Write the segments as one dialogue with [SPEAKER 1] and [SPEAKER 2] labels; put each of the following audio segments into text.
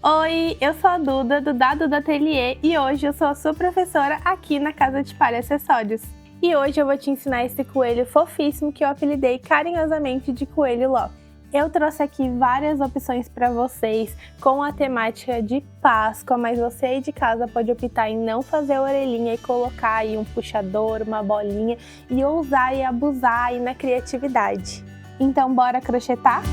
[SPEAKER 1] Oi, eu sou a Duda, do Duda Ateliê, e hoje eu sou a sua professora aqui na Casa de Palha Acessórios. E hoje eu vou te ensinar esse coelho fofíssimo que eu apelidei carinhosamente de Coelho Ló. Eu trouxe aqui várias opções para vocês com a temática de Páscoa, mas você aí de casa pode optar em não fazer orelhinha e colocar aí um puxador, uma bolinha e ousar e abusar aí na criatividade. Então bora crochetar?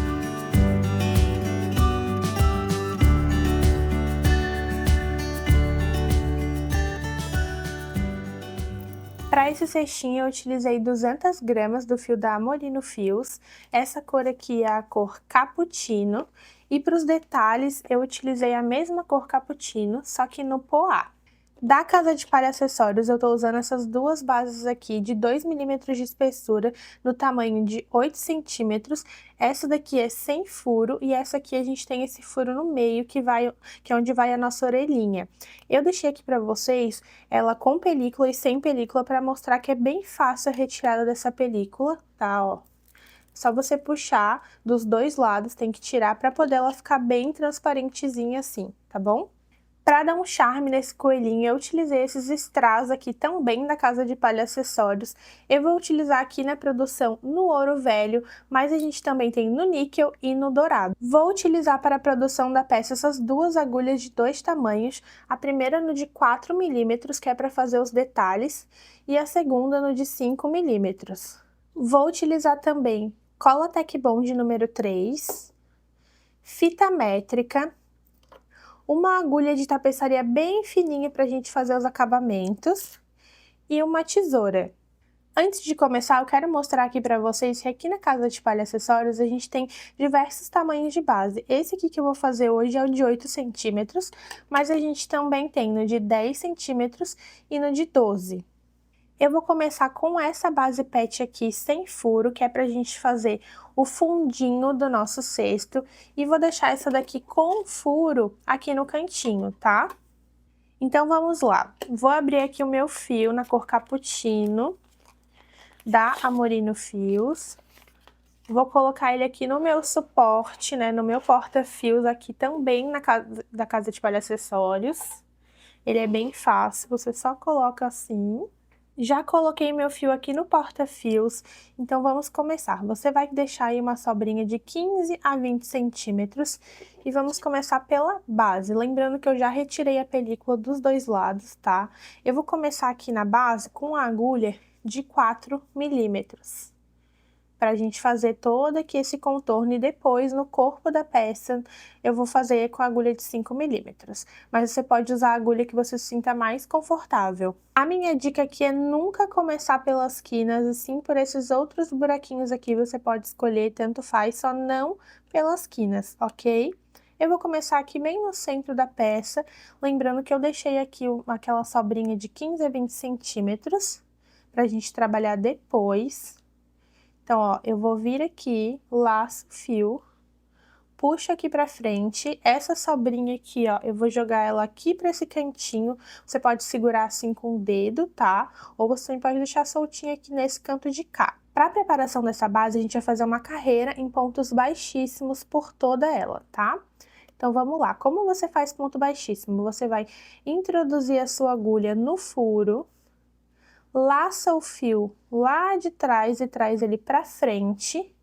[SPEAKER 1] Para esse cestinho eu utilizei 200 gramas do fio da Amorino Fios, essa cor aqui é a cor Cappuccino, e para os detalhes eu utilizei a mesma cor Cappuccino, só que no poá. Da Casa de Palha Acessórios eu estou usando essas duas bases aqui de 2 milímetros de espessura no tamanho de 8 centímetros. Essa daqui é sem furo e essa aqui a gente tem esse furo no meio que é onde vai a nossa orelhinha. Eu deixei aqui para vocês ela com película e sem película para mostrar que é bem fácil a retirada dessa película, tá? Ó. Só você puxar dos dois lados, tem que tirar para poder ela ficar bem transparentezinha assim, tá bom? Para dar um charme nesse coelhinho, eu utilizei esses strass aqui também da Casa de Palha Acessórios. Eu vou utilizar aqui na produção no ouro velho, mas a gente também tem no níquel e no dourado. Vou utilizar para a produção da peça essas duas agulhas de dois tamanhos, a primeira no de 4 milímetros, que é para fazer os detalhes, e a segunda no de 5 milímetros. Vou utilizar também cola Tec Bond número 3, fita métrica, uma agulha de tapeçaria bem fininha para a gente fazer os acabamentos e uma tesoura. Antes de começar, eu quero mostrar aqui para vocês que aqui na Casa de Palha Acessórios a gente tem diversos tamanhos de base. Esse aqui que eu vou fazer hoje é o de 8 centímetros, mas a gente também tem no de 10 centímetros e no de 12. Eu vou começar com essa base pet aqui sem furo, que é pra gente fazer o fundinho do nosso cesto, e vou deixar essa daqui com furo aqui no cantinho, tá? Então vamos lá, vou abrir aqui o meu fio na cor Cappuccino, da Amorino Fios. Vou colocar ele aqui no meu suporte, né, no meu porta-fios aqui também da Casa de Palha Acessórios. Ele é bem fácil, você só coloca assim. Já coloquei meu fio aqui no porta-fios, então vamos começar. Você vai deixar aí uma sobrinha de 15 a 20 centímetros e vamos começar pela base. Lembrando que eu já retirei a película dos dois lados, tá? Eu vou começar aqui na base com a agulha de 4 milímetros. Para a gente fazer todo aqui esse contorno e depois no corpo da peça eu vou fazer com a agulha de 5 milímetros. Mas você pode usar a agulha que você se sinta mais confortável. A minha dica aqui é nunca começar pelas quinas, e sim por esses outros buraquinhos aqui você pode escolher, tanto faz, só não pelas quinas, ok? Eu vou começar aqui bem no centro da peça, lembrando que eu deixei aqui aquela sobrinha de 15 a 20 centímetros, para a gente trabalhar depois. Então, ó, eu vou vir aqui, laço o fio, puxo aqui pra frente, essa sobrinha aqui, ó, eu vou jogar ela aqui pra esse cantinho, você pode segurar assim com o dedo, tá? Ou você também pode deixar soltinha aqui nesse canto de cá. Pra preparação dessa base, a gente vai fazer uma carreira em pontos baixíssimos por toda ela, tá? Então, vamos lá. Como você faz ponto baixíssimo? Você vai introduzir a sua agulha no furo, laça o fio lá de trás e traz ele pra frente,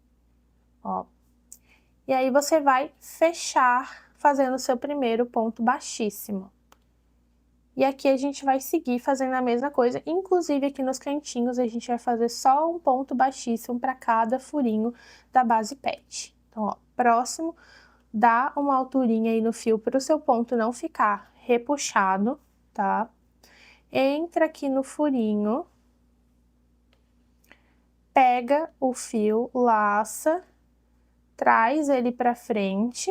[SPEAKER 1] ó. E aí você vai fechar fazendo o seu primeiro ponto baixíssimo. E aqui a gente vai seguir fazendo a mesma coisa, inclusive aqui nos cantinhos a gente vai fazer só um ponto baixíssimo para cada furinho da base pet. Então, ó, próximo, dá uma alturinha aí no fio para o seu ponto não ficar repuxado, tá? Entra aqui no furinho, pega o fio, laça, traz ele pra frente,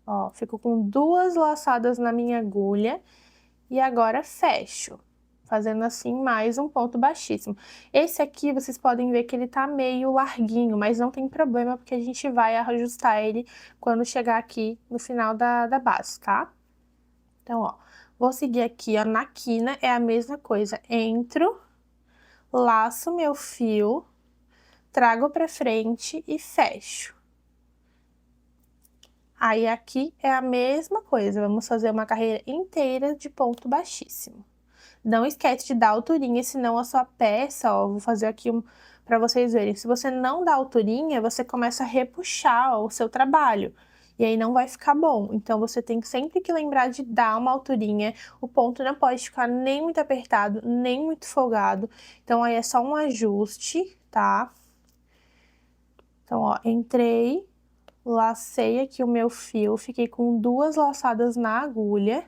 [SPEAKER 1] ó, fico com duas laçadas na minha agulha e agora fecho, fazendo assim mais um ponto baixíssimo. Esse aqui vocês podem ver que ele tá meio larguinho, mas não tem problema porque a gente vai ajustar ele quando chegar aqui no final da base, tá? Então, ó, vou seguir aqui, ó, na quina é a mesma coisa, entro, laço meu fio, trago pra frente e fecho. Aí, aqui é a mesma coisa, vamos fazer uma carreira inteira de ponto baixíssimo. Não esquece de dar alturinha, senão a sua peça, ó, vou fazer aqui para vocês verem. Se você não dá alturinha, você começa a repuxar, ó, o seu trabalho. E aí não vai ficar bom. Então, você tem sempre que lembrar de dar uma alturinha. O ponto não pode ficar nem muito apertado, nem muito folgado. Então, aí é só um ajuste, tá? Então, ó, entrei, lacei aqui o meu fio, fiquei com 2 laçadas na agulha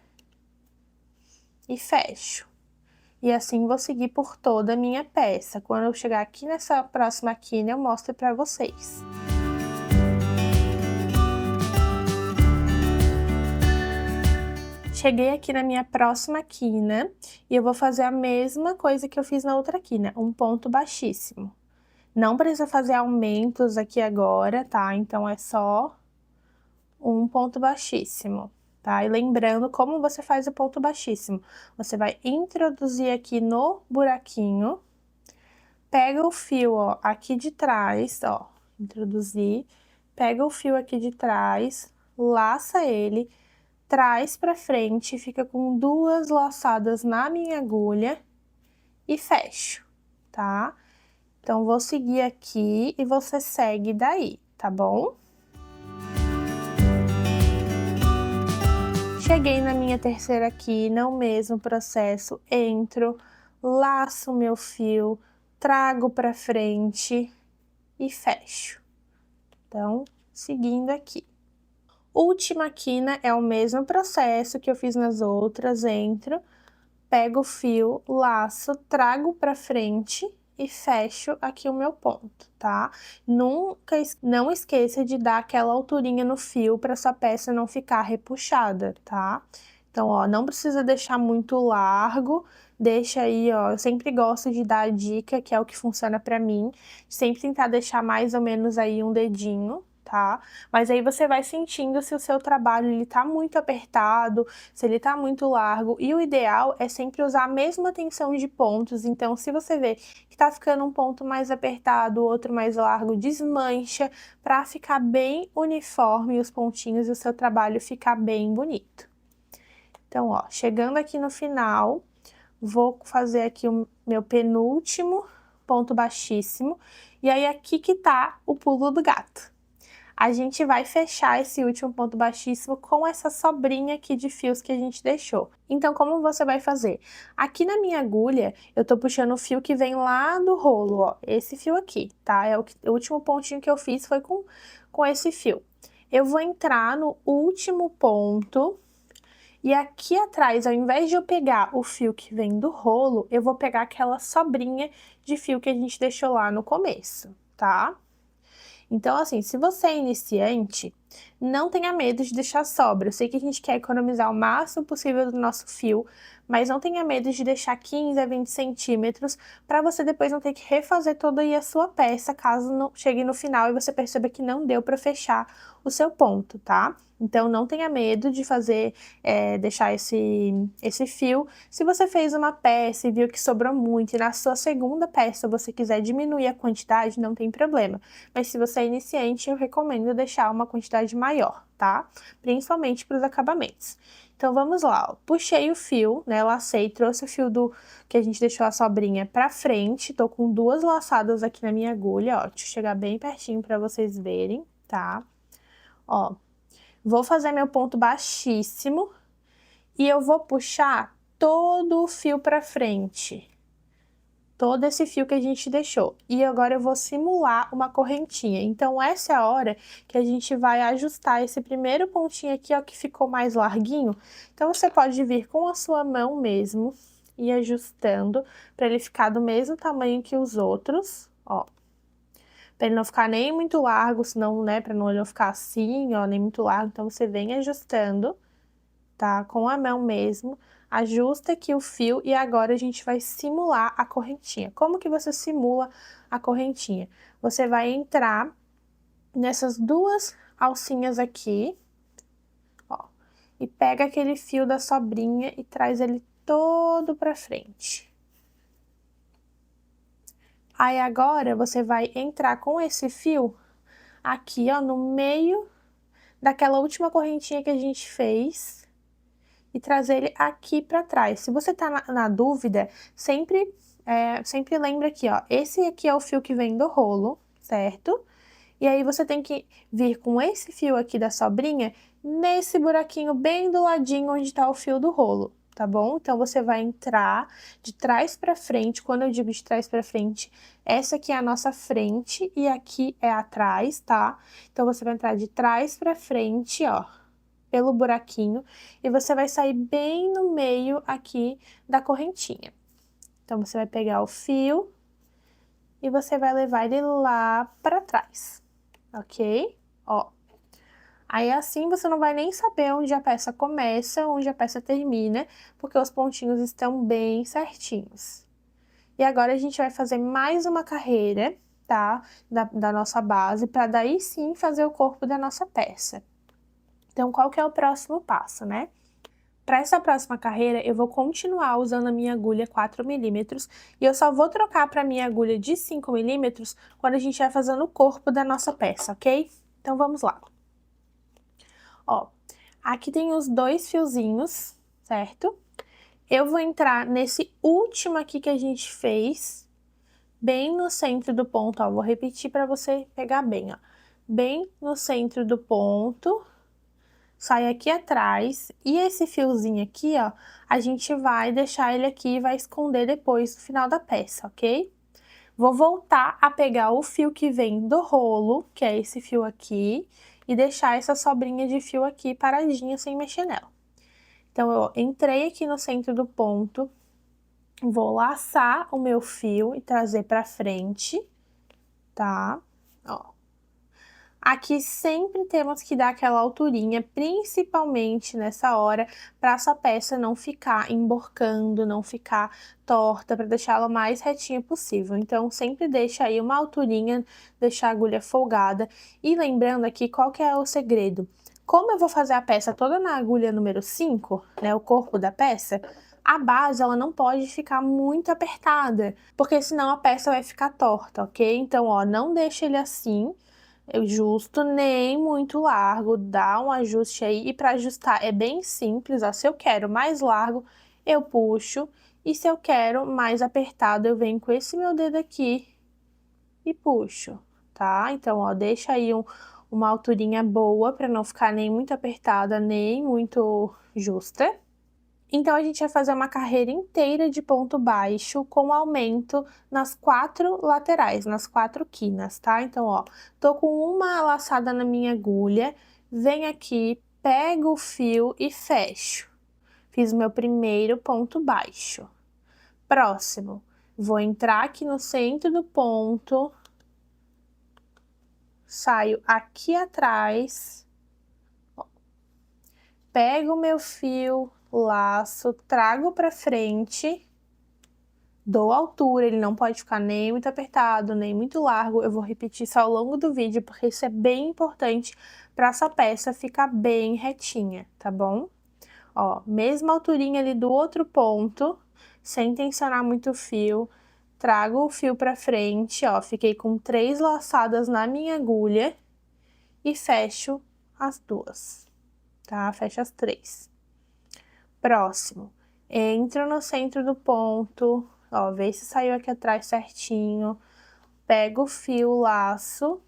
[SPEAKER 1] e fecho. E assim vou seguir por toda a minha peça. Quando eu chegar aqui nessa próxima quina, eu mostro pra vocês. Cheguei aqui na minha próxima quina e eu vou fazer a mesma coisa que eu fiz na outra quina, um ponto baixíssimo. Não precisa fazer aumentos aqui agora, tá? Então, é só um ponto baixíssimo, tá? E lembrando como você faz o ponto baixíssimo. Você vai introduzir aqui no buraquinho, pega o fio, ó, aqui de trás, ó, introduzir, pega o fio aqui de trás, laça ele, traz pra frente, fica com 2 laçadas na minha agulha e fecho, tá? Então, vou seguir aqui e você segue daí, tá bom? Cheguei na minha terceira quina, o mesmo processo, entro, laço meu fio, trago pra frente e fecho. Então, seguindo aqui. Última quina é o mesmo processo que eu fiz nas outras, entro, pego o fio, laço, trago pra frente e fecho aqui o meu ponto, tá? Não esqueça de dar aquela alturinha no fio para sua peça não ficar repuxada, tá? Então, ó, não precisa deixar muito largo, deixa aí, ó, eu sempre gosto de dar a dica, que é o que funciona pra mim, sempre tentar deixar mais ou menos aí um dedinho, tá? Mas aí você vai sentindo se o seu trabalho, ele tá muito apertado, se ele tá muito largo, e o ideal é sempre usar a mesma tensão de pontos, então se você vê que tá ficando um ponto mais apertado, outro mais largo, desmancha, pra ficar bem uniforme os pontinhos e o seu trabalho ficar bem bonito. Então, ó, chegando aqui no final, vou fazer aqui o meu penúltimo ponto baixíssimo, e aí aqui que tá o pulo do gato. A gente vai fechar esse último ponto baixíssimo com essa sobrinha aqui de fios que a gente deixou. Então, como você vai fazer? Aqui na minha agulha, eu tô puxando o fio que vem lá do rolo, ó, esse fio aqui, tá? O último pontinho que eu fiz foi com esse fio. Eu vou entrar no último ponto. E aqui atrás, ao invés de eu pegar o fio que vem do rolo, eu vou pegar aquela sobrinha de fio que a gente deixou lá no começo, tá? Então, assim, se você é iniciante, não tenha medo de deixar sobra. Eu sei que a gente quer economizar o máximo possível do nosso fio, mas não tenha medo de deixar 15 a 20 centímetros para você depois não ter que refazer toda aí a sua peça, caso não chegue no final e você perceba que não deu para fechar o seu ponto, tá? Então, não tenha medo de fazer, deixar esse fio. Se você fez uma peça e viu que sobrou muito, e na sua segunda peça você quiser diminuir a quantidade, não tem problema. Mas se você é iniciante, eu recomendo deixar uma quantidade maior, tá? Principalmente para os acabamentos. Então, vamos lá, ó. Puxei o fio, né, lacei, trouxe o fio que a gente deixou a sobrinha pra frente, tô com 2 laçadas aqui na minha agulha, ó, deixa eu chegar bem pertinho pra vocês verem, tá? Ó, vou fazer meu ponto baixíssimo e eu vou puxar todo o fio pra frente. Todo esse fio que a gente deixou. E agora eu vou simular uma correntinha. Então, essa é a hora que a gente vai ajustar esse primeiro pontinho aqui, ó, que ficou mais larguinho. Então, você pode vir com a sua mão mesmo e ajustando para ele ficar do mesmo tamanho que os outros, ó. Para ele não ficar nem muito largo, senão, né, para não ele não ficar assim, ó, nem muito largo. Então, você vem ajustando, tá? Com a mão mesmo, ajusta aqui o fio e agora a gente vai simular a correntinha. Como que você simula a correntinha? Você vai entrar nessas 2 alcinhas aqui, ó, e pega aquele fio da sobrinha e traz ele todo pra frente. Aí agora você vai entrar com esse fio aqui, ó, no meio daquela última correntinha que a gente fez e trazer ele aqui pra trás. Se você tá na dúvida, sempre lembra aqui, ó, esse aqui é o fio que vem do rolo, certo? E aí você tem que vir com esse fio aqui da sobrinha nesse buraquinho bem do ladinho onde tá o fio do rolo, tá bom? Então, você vai entrar de trás pra frente. Quando eu digo de trás pra frente, essa aqui é a nossa frente e aqui é atrás, tá? Então, você vai entrar de trás pra frente, ó, pelo buraquinho, e você vai sair bem no meio aqui da correntinha. Então, você vai pegar o fio e você vai levar ele lá pra trás, ok? Ó. Aí, assim, você não vai nem saber onde a peça começa, onde a peça termina, porque os pontinhos estão bem certinhos. E agora, a gente vai fazer mais uma carreira, tá? Da nossa base, para daí sim fazer o corpo da nossa peça. Então, qual que é o próximo passo, né? Para essa próxima carreira, eu vou continuar usando a minha agulha 4 milímetros e eu só vou trocar para a minha agulha de 5 milímetros quando a gente vai fazendo o corpo da nossa peça, ok? Então, vamos lá. Ó, aqui tem os 2 fiozinhos, certo? Eu vou entrar nesse último aqui que a gente fez, bem no centro do ponto, ó, vou repetir para você pegar bem, ó. Bem no centro do ponto, sai aqui atrás, e esse fiozinho aqui, ó, a gente vai deixar ele aqui e vai esconder depois no final da peça, ok? Vou voltar a pegar o fio que vem do rolo, que é esse fio aqui, e deixar essa sobrinha de fio aqui paradinha sem mexer nela. Então, eu entrei aqui no centro do ponto, vou laçar o meu fio e trazer pra frente, tá? Ó. Aqui sempre temos que dar aquela alturinha, principalmente nessa hora, para essa peça não ficar emborcando, não ficar torta, para deixá-la o mais retinha possível. Então, sempre deixa aí uma alturinha, deixar a agulha folgada. E lembrando aqui, qual que é o segredo? Como eu vou fazer a peça toda na agulha número 5, né, o corpo da peça, a base, ela não pode ficar muito apertada, porque senão a peça vai ficar torta, ok? Então, ó, não deixa ele assim, justo, nem muito largo, dá um ajuste aí, e para ajustar é bem simples, ó, se eu quero mais largo, eu puxo, e se eu quero mais apertado, eu venho com esse meu dedo aqui e puxo, tá? Então, ó, deixa aí uma alturinha boa, para não ficar nem muito apertada, nem muito justa. Então, a gente vai fazer uma carreira inteira de ponto baixo com aumento nas 4 laterais, nas 4 quinas, tá? Então, ó, tô com uma laçada na minha agulha, venho aqui, pego o fio e fecho. Fiz o meu primeiro ponto baixo. Próximo, vou entrar aqui no centro do ponto, saio aqui atrás, ó, pego o meu fio, laço, trago pra frente, dou altura, ele não pode ficar nem muito apertado, nem muito largo. Eu vou repetir isso ao longo do vídeo, porque isso é bem importante para essa peça ficar bem retinha, tá bom? Ó, mesma alturinha ali do outro ponto, sem tensionar muito o fio, trago o fio pra frente, ó, fiquei com 3 laçadas na minha agulha e fecho as 2, tá? Fecho as 3. Próximo, entro no centro do ponto, ó, vê se saiu aqui atrás certinho, pego o fio, laço,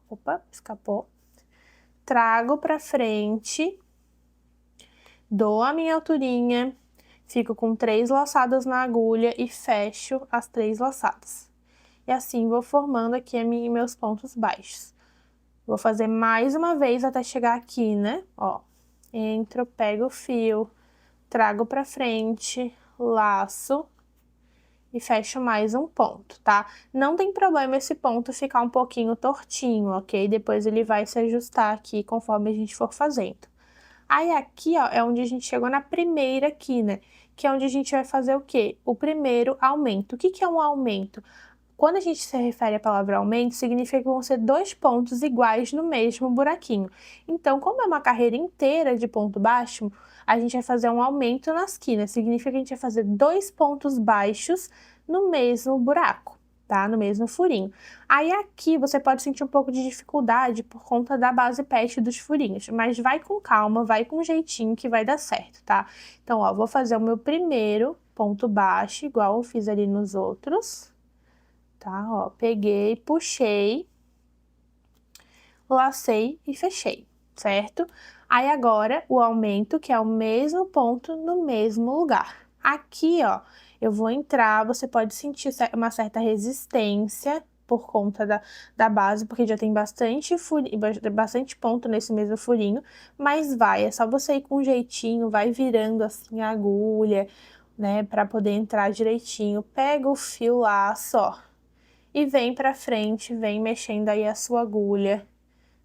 [SPEAKER 1] opa, escapou, trago pra frente, dou a minha alturinha, fico com 3 laçadas na agulha e fecho as 3 laçadas. E assim vou formando aqui meus pontos baixos. Vou fazer mais uma vez até chegar aqui, né? Ó, entro, pego o fio, trago pra frente, laço e fecho mais um ponto, tá? Não tem problema esse ponto ficar um pouquinho tortinho, ok? Depois ele vai se ajustar aqui conforme a gente for fazendo. Aí aqui, ó, é onde a gente chegou na primeira quina, que é onde a gente vai fazer o quê? O primeiro aumento. O que que é um aumento? Quando a gente se refere à palavra aumento, significa que vão ser 2 pontos iguais no mesmo buraquinho. Então, como é uma carreira inteira de ponto baixo, a gente vai fazer um aumento nas quinas. Significa que a gente vai fazer 2 pontos baixos no mesmo buraco, tá? No mesmo furinho. Aí aqui você pode sentir um pouco de dificuldade por conta da base pet dos furinhos, mas vai com calma, vai com jeitinho que vai dar certo, tá? Então, ó, vou fazer o meu primeiro ponto baixo, igual eu fiz ali nos outros, tá? Ó, peguei, puxei, lacei e fechei, certo? Aí agora o aumento, que é o mesmo ponto no mesmo lugar. Aqui, ó, eu vou entrar, você pode sentir uma certa resistência por conta da base, porque já tem bastante ponto nesse mesmo furinho, mas é só você ir com um jeitinho, vai virando assim a agulha, né, pra poder entrar direitinho. Pega o fio laço, ó, e vem pra frente, vem mexendo aí a sua agulha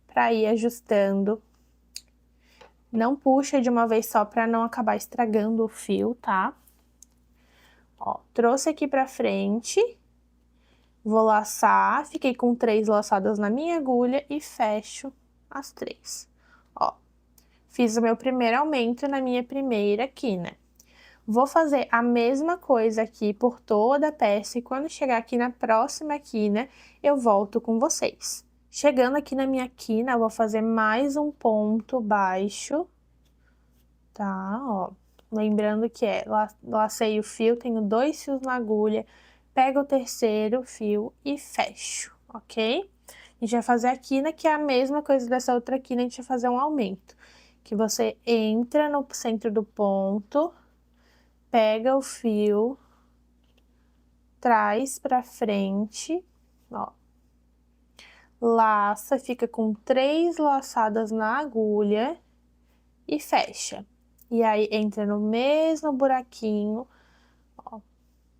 [SPEAKER 1] pra ir ajustando. Não puxa de uma vez só pra não acabar estragando o fio, tá? Ó, trouxe aqui pra frente, vou laçar, fiquei com 3 laçadas na minha agulha e fecho as 3. Ó, fiz o meu primeiro aumento na minha primeira quina. Vou fazer a mesma coisa aqui por toda a peça e quando chegar aqui na próxima quina, eu volto com vocês. Chegando aqui na minha quina, eu vou fazer mais um ponto baixo, tá? Ó, lembrando que lacei o fio, tenho 2 fios na agulha, pego o terceiro fio e fecho, ok? A gente vai fazer a quina, que é a mesma coisa dessa outra quina, a gente vai fazer um aumento. Que você entra no centro do ponto, pega o fio, traz pra frente, ó. Laça, fica com 3 laçadas na agulha e fecha. E aí, entra no mesmo buraquinho, ó,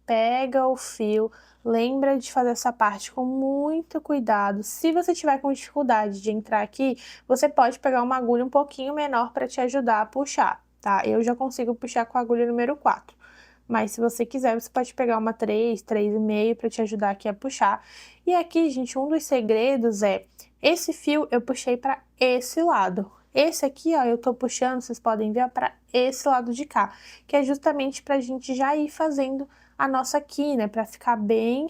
[SPEAKER 1] pega o fio, lembra de fazer essa parte com muito cuidado. Se você tiver com dificuldade de entrar aqui, você pode pegar uma agulha um pouquinho menor para te ajudar a puxar, tá? Eu já consigo puxar com a agulha número 4. Mas se você quiser, você pode pegar uma 3, 3,5 para te ajudar aqui a puxar. E aqui, gente, um dos segredos é, esse fio eu puxei para esse lado. Esse aqui, ó, eu tô puxando, vocês podem ver, para esse lado de cá, que é justamente pra gente já ir fazendo a nossa quina, para ficar bem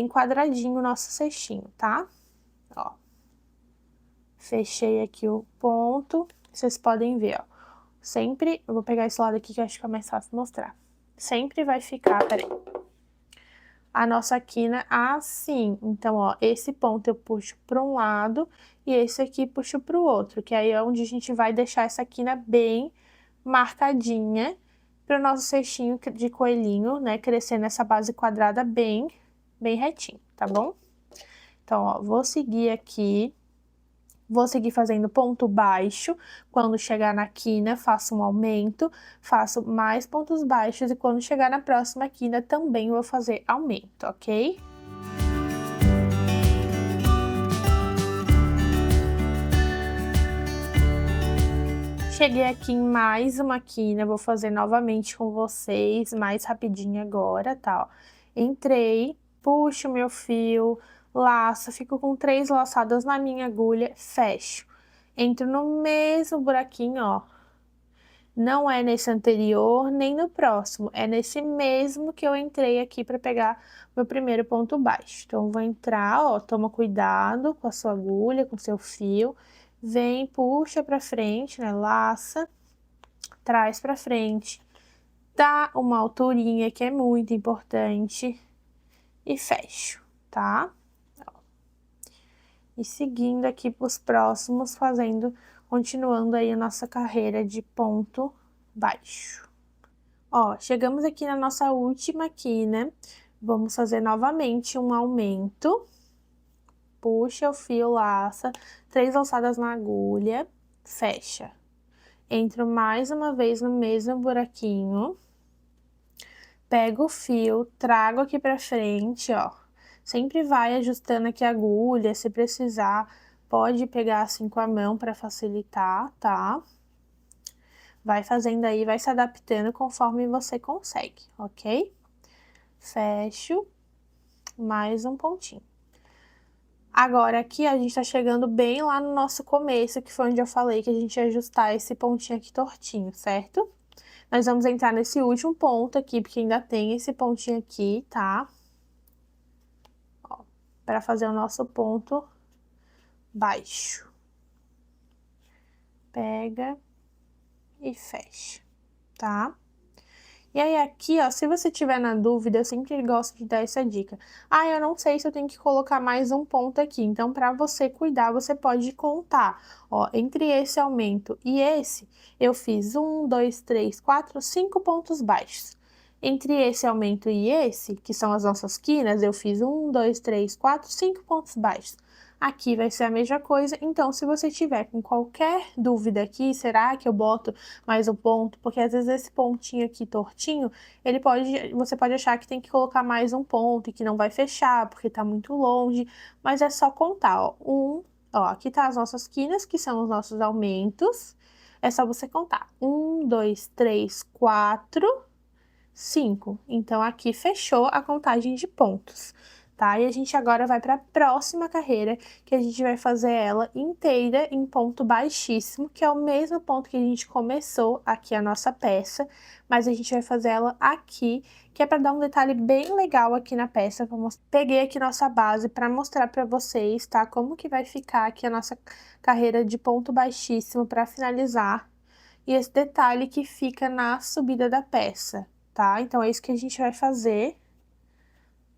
[SPEAKER 1] quadradinho o nosso cestinho, tá? Ó. Fechei aqui o ponto, vocês podem ver, ó. Sempre, eu vou pegar esse lado aqui que eu acho que é mais fácil mostrar. Sempre vai ficar, peraí, a nossa quina assim. Então, ó, esse ponto eu puxo para um lado e esse aqui puxo para o outro, que aí é onde a gente vai deixar essa quina bem marcadinha para o nosso cestinho de coelhinho, né, crescer nessa base quadrada bem retinho, tá bom? Então, ó, vou seguir aqui. Vou seguir fazendo ponto baixo, quando chegar na quina faço um aumento, faço mais pontos baixos e quando chegar na próxima quina também vou fazer aumento, ok? Cheguei aqui em mais uma quina, vou fazer novamente com vocês, mais rapidinho agora, tá? Ó. Entrei, puxo o meu fio, laço, fico com 3 laçadas na minha agulha, fecho. Entro no mesmo buraquinho, ó. Não é nesse anterior, nem no próximo, é nesse mesmo que eu entrei aqui para pegar meu primeiro ponto baixo. Então, vou entrar, ó, toma cuidado com a sua agulha, com o seu fio. Vem, puxa pra frente, né, laça, traz pra frente. Dá uma alturinha que é muito importante e fecho, tá? E seguindo aqui pros próximos, continuando aí a nossa carreira de ponto baixo. Ó, chegamos aqui na nossa última quina, vamos fazer novamente um aumento. Puxa o fio, laça, 3 alçadas na agulha, fecha. Entro mais uma vez no mesmo buraquinho. Pego o fio, trago aqui pra frente, ó. Sempre vai ajustando aqui a agulha, se precisar, pode pegar assim com a mão pra facilitar, tá? Vai fazendo aí, vai se adaptando conforme você consegue, ok? Fecho, mais um pontinho. Agora, aqui a gente tá chegando bem lá no nosso começo, que foi onde eu falei que a gente ia ajustar esse pontinho aqui tortinho, certo? Nós vamos entrar nesse último ponto aqui, porque ainda tem esse pontinho aqui, tá? para fazer o nosso ponto baixo. Pega e fecha, tá? E aí aqui, ó, se você tiver na dúvida, eu sempre gosto de dar essa dica. Ah, eu não sei se eu tenho que colocar mais um ponto aqui. Então, para você cuidar, você pode contar. Ó, entre esse aumento e esse, eu fiz 1, 2, 3, 4, 5 pontos baixos. Entre esse aumento e esse, que são as nossas quinas, eu fiz 1, 2, 3, 4, 5 pontos baixos. Aqui vai ser a mesma coisa, então se você tiver com qualquer dúvida aqui, será que eu boto mais um ponto? Porque às vezes esse pontinho aqui tortinho, você pode achar que tem que colocar mais um ponto e que não vai fechar, porque tá muito longe, mas é só contar, ó. Ó, aqui tá as nossas quinas, que são os nossos aumentos, é só você contar. 1, 2, 3, 4, 5. Então, aqui fechou a contagem de pontos, tá? E a gente agora vai para a próxima carreira, que a gente vai fazer ela inteira em ponto baixíssimo, que é o mesmo ponto que a gente começou aqui a nossa peça, mas a gente vai fazer ela aqui, que é para dar um detalhe bem legal aqui na peça. Peguei aqui nossa base para mostrar para vocês, tá? Como que vai ficar aqui a nossa carreira de ponto baixíssimo para finalizar. E esse detalhe que fica na subida da peça, tá? Então, é isso que a gente vai fazer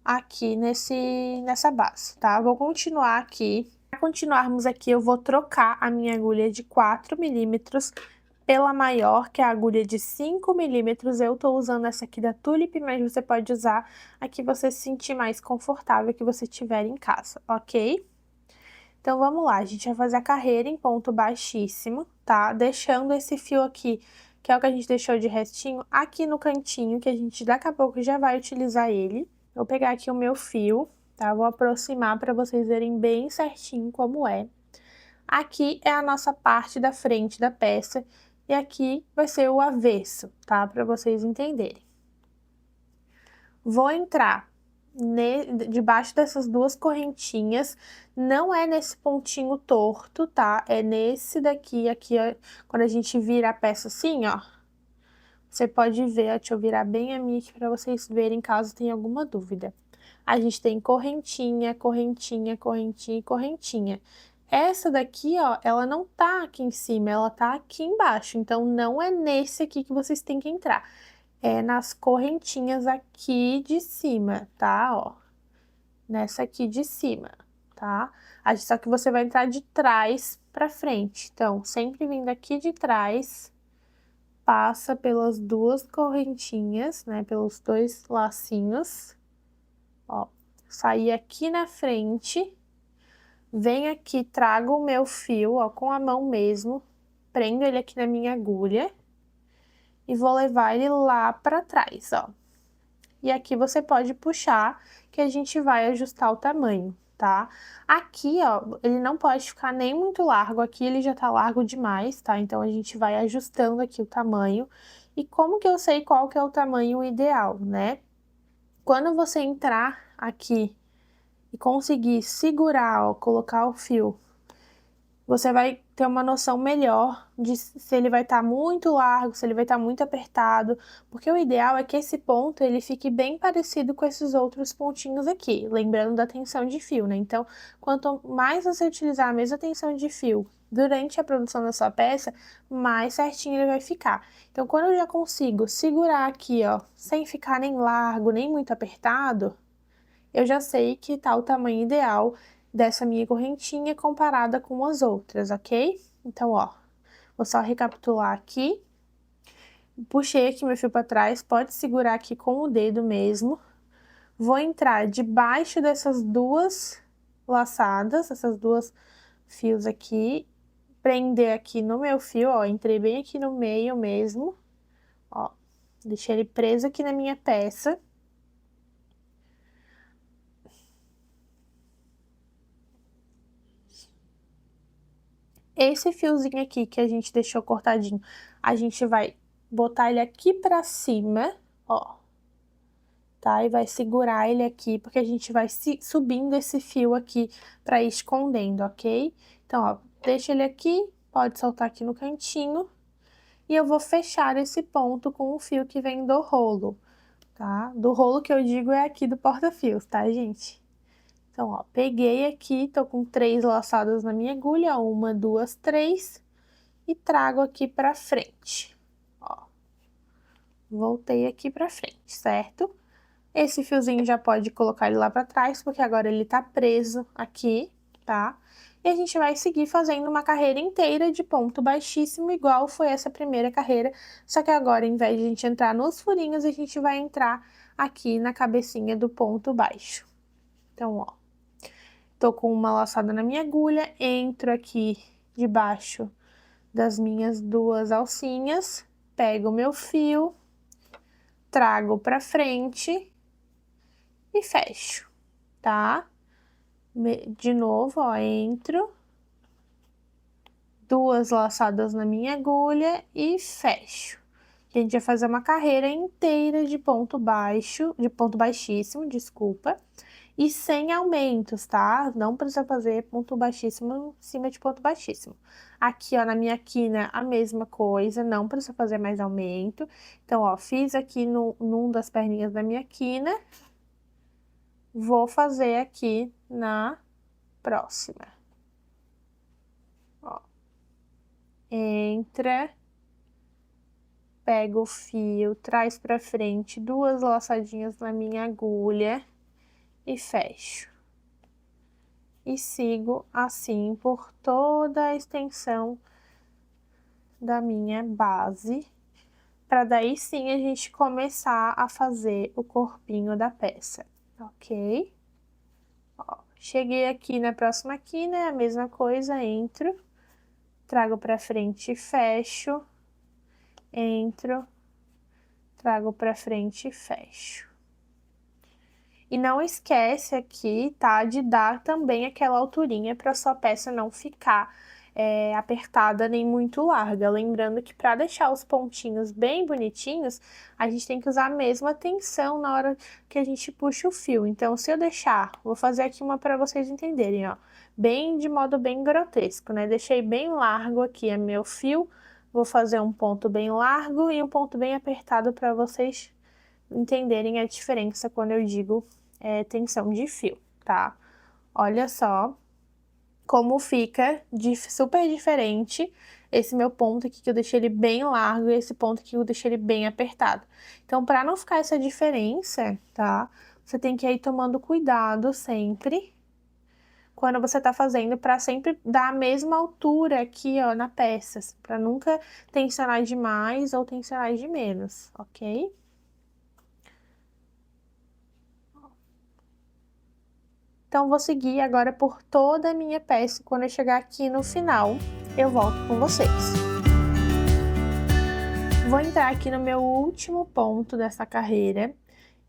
[SPEAKER 1] aqui nessa base, tá? Vou continuar aqui. Para continuarmos aqui, eu vou trocar a minha agulha de 4 milímetros pela maior, que é a agulha de 5 milímetros. Eu tô usando essa aqui da Tulip, mas você pode usar a que você se sentir mais confortável, que você tiver em casa, ok? Então, vamos lá, a gente vai fazer a carreira em ponto baixíssimo, tá? Deixando esse fio aqui, que é o que a gente deixou de restinho, aqui no cantinho, que a gente daqui a pouco já vai utilizar ele. Vou pegar aqui o meu fio, tá? Vou aproximar para vocês verem bem certinho como é. Aqui é a nossa parte da frente da peça, e aqui vai ser o avesso, tá? Para vocês entenderem. Vou entrar debaixo dessas duas correntinhas, não é nesse pontinho torto, tá? É nesse daqui, aqui, ó, quando a gente vira a peça assim, ó. Você pode ver, ó, deixa eu virar bem a minha aqui pra vocês verem, caso tenha alguma dúvida. A gente tem correntinha, correntinha, correntinha e correntinha. Essa daqui, ó, ela não tá aqui em cima, ela tá aqui embaixo, então não é nesse aqui que vocês têm que entrar. É nas correntinhas aqui de cima, tá? Ó, nessa aqui de cima, tá? Só que você vai entrar de trás pra frente. Então, sempre vindo aqui de trás, passa pelas duas correntinhas, né? Pelos dois lacinhos. Ó, sair aqui na frente, vem aqui, trago o meu fio, ó, com a mão mesmo, prendo ele aqui na minha agulha e vou levar ele lá pra trás, ó. E aqui você pode puxar, que a gente vai ajustar o tamanho, tá? Aqui, ó, ele não pode ficar nem muito largo, aqui ele já tá largo demais, tá? Então, a gente vai ajustando aqui o tamanho. E como que eu sei qual que é o tamanho ideal, né? Quando você entrar aqui e conseguir segurar, ó, colocar o fio, você vai ter uma noção melhor de se ele vai estar muito largo, se ele vai estar muito apertado, porque o ideal é que esse ponto ele fique bem parecido com esses outros pontinhos aqui, lembrando da tensão de fio, né? Então, quanto mais você utilizar a mesma tensão de fio durante a produção da sua peça, mais certinho ele vai ficar. Então, quando eu já consigo segurar aqui, ó, sem ficar nem largo, nem muito apertado, eu já sei que tá o tamanho ideal dessa minha correntinha comparada com as outras, ok? Então, ó, vou só recapitular aqui. Puxei aqui meu fio pra trás, pode segurar aqui com o dedo mesmo. Vou entrar debaixo dessas duas laçadas, essas duas fios aqui, prender aqui no meu fio, ó, entrei bem aqui no meio mesmo, ó, deixei ele preso aqui na minha peça. Esse fiozinho aqui que a gente deixou cortadinho, a gente vai botar ele aqui pra cima, ó, tá? E vai segurar ele aqui, porque a gente vai subindo esse fio aqui pra ir escondendo, ok? Então, ó, deixa ele aqui, pode soltar aqui no cantinho, e eu vou fechar esse ponto com o fio que vem do rolo, tá? Do rolo que eu digo é aqui do porta-fios, tá, gente? Então, ó, peguei aqui, tô com 3 laçadas na minha agulha, 1, 2, 3, e trago aqui pra frente, ó. Voltei aqui pra frente, certo? Esse fiozinho já pode colocar ele lá pra trás, porque agora ele tá preso aqui, tá? E a gente vai seguir fazendo uma carreira inteira de ponto baixíssimo, igual foi essa primeira carreira, só que agora, ao invés de a gente entrar nos furinhos, a gente vai entrar aqui na cabecinha do ponto baixo. Então, ó, tô com uma laçada na minha agulha, entro aqui debaixo das minhas 2 alcinhas, pego o meu fio, trago pra frente e fecho, tá? De novo, ó, entro, 2 laçadas na minha agulha e fecho. A gente vai fazer uma carreira inteira de ponto baixo, de ponto baixíssimo, desculpa, e sem aumentos, tá? Não precisa fazer ponto baixíssimo em cima de ponto baixíssimo. Aqui, ó, na minha quina, a mesma coisa, não precisa fazer mais aumento. Então, ó, fiz aqui num das perninhas da minha quina, vou fazer aqui na próxima. Ó, entra, pega o fio, traz pra frente 2 laçadinhas na minha agulha e fecho. E sigo assim por toda a extensão da minha base, para daí sim a gente começar a fazer o corpinho da peça, ok? Ó, cheguei aqui na próxima quina, é a mesma coisa, entro, trago pra frente e fecho, entro, trago pra frente e fecho. E não esquece aqui, tá, de dar também aquela alturinha para sua peça não ficar apertada nem muito larga. Lembrando que para deixar os pontinhos bem bonitinhos, a gente tem que usar a mesma tensão na hora que a gente puxa o fio. Então, se eu deixar, vou fazer aqui uma para vocês entenderem, ó, bem de modo bem grotesco, né? Deixei bem largo aqui é meu fio, vou fazer um ponto bem largo e um ponto bem apertado para vocês entenderem a diferença quando eu digo tensão de fio, tá? Olha só como fica super diferente esse meu ponto aqui, que eu deixei ele bem largo, e esse ponto aqui que eu deixei ele bem apertado. Então, para não ficar essa diferença, tá? Você tem que ir tomando cuidado sempre, quando você tá fazendo, para sempre dar a mesma altura aqui, ó, na peça, para nunca tensionar de mais ou tensionar de menos, ok? Então, vou seguir agora por toda a minha peça. Quando eu chegar aqui no final, eu volto com vocês. Vou entrar aqui no meu último ponto dessa carreira.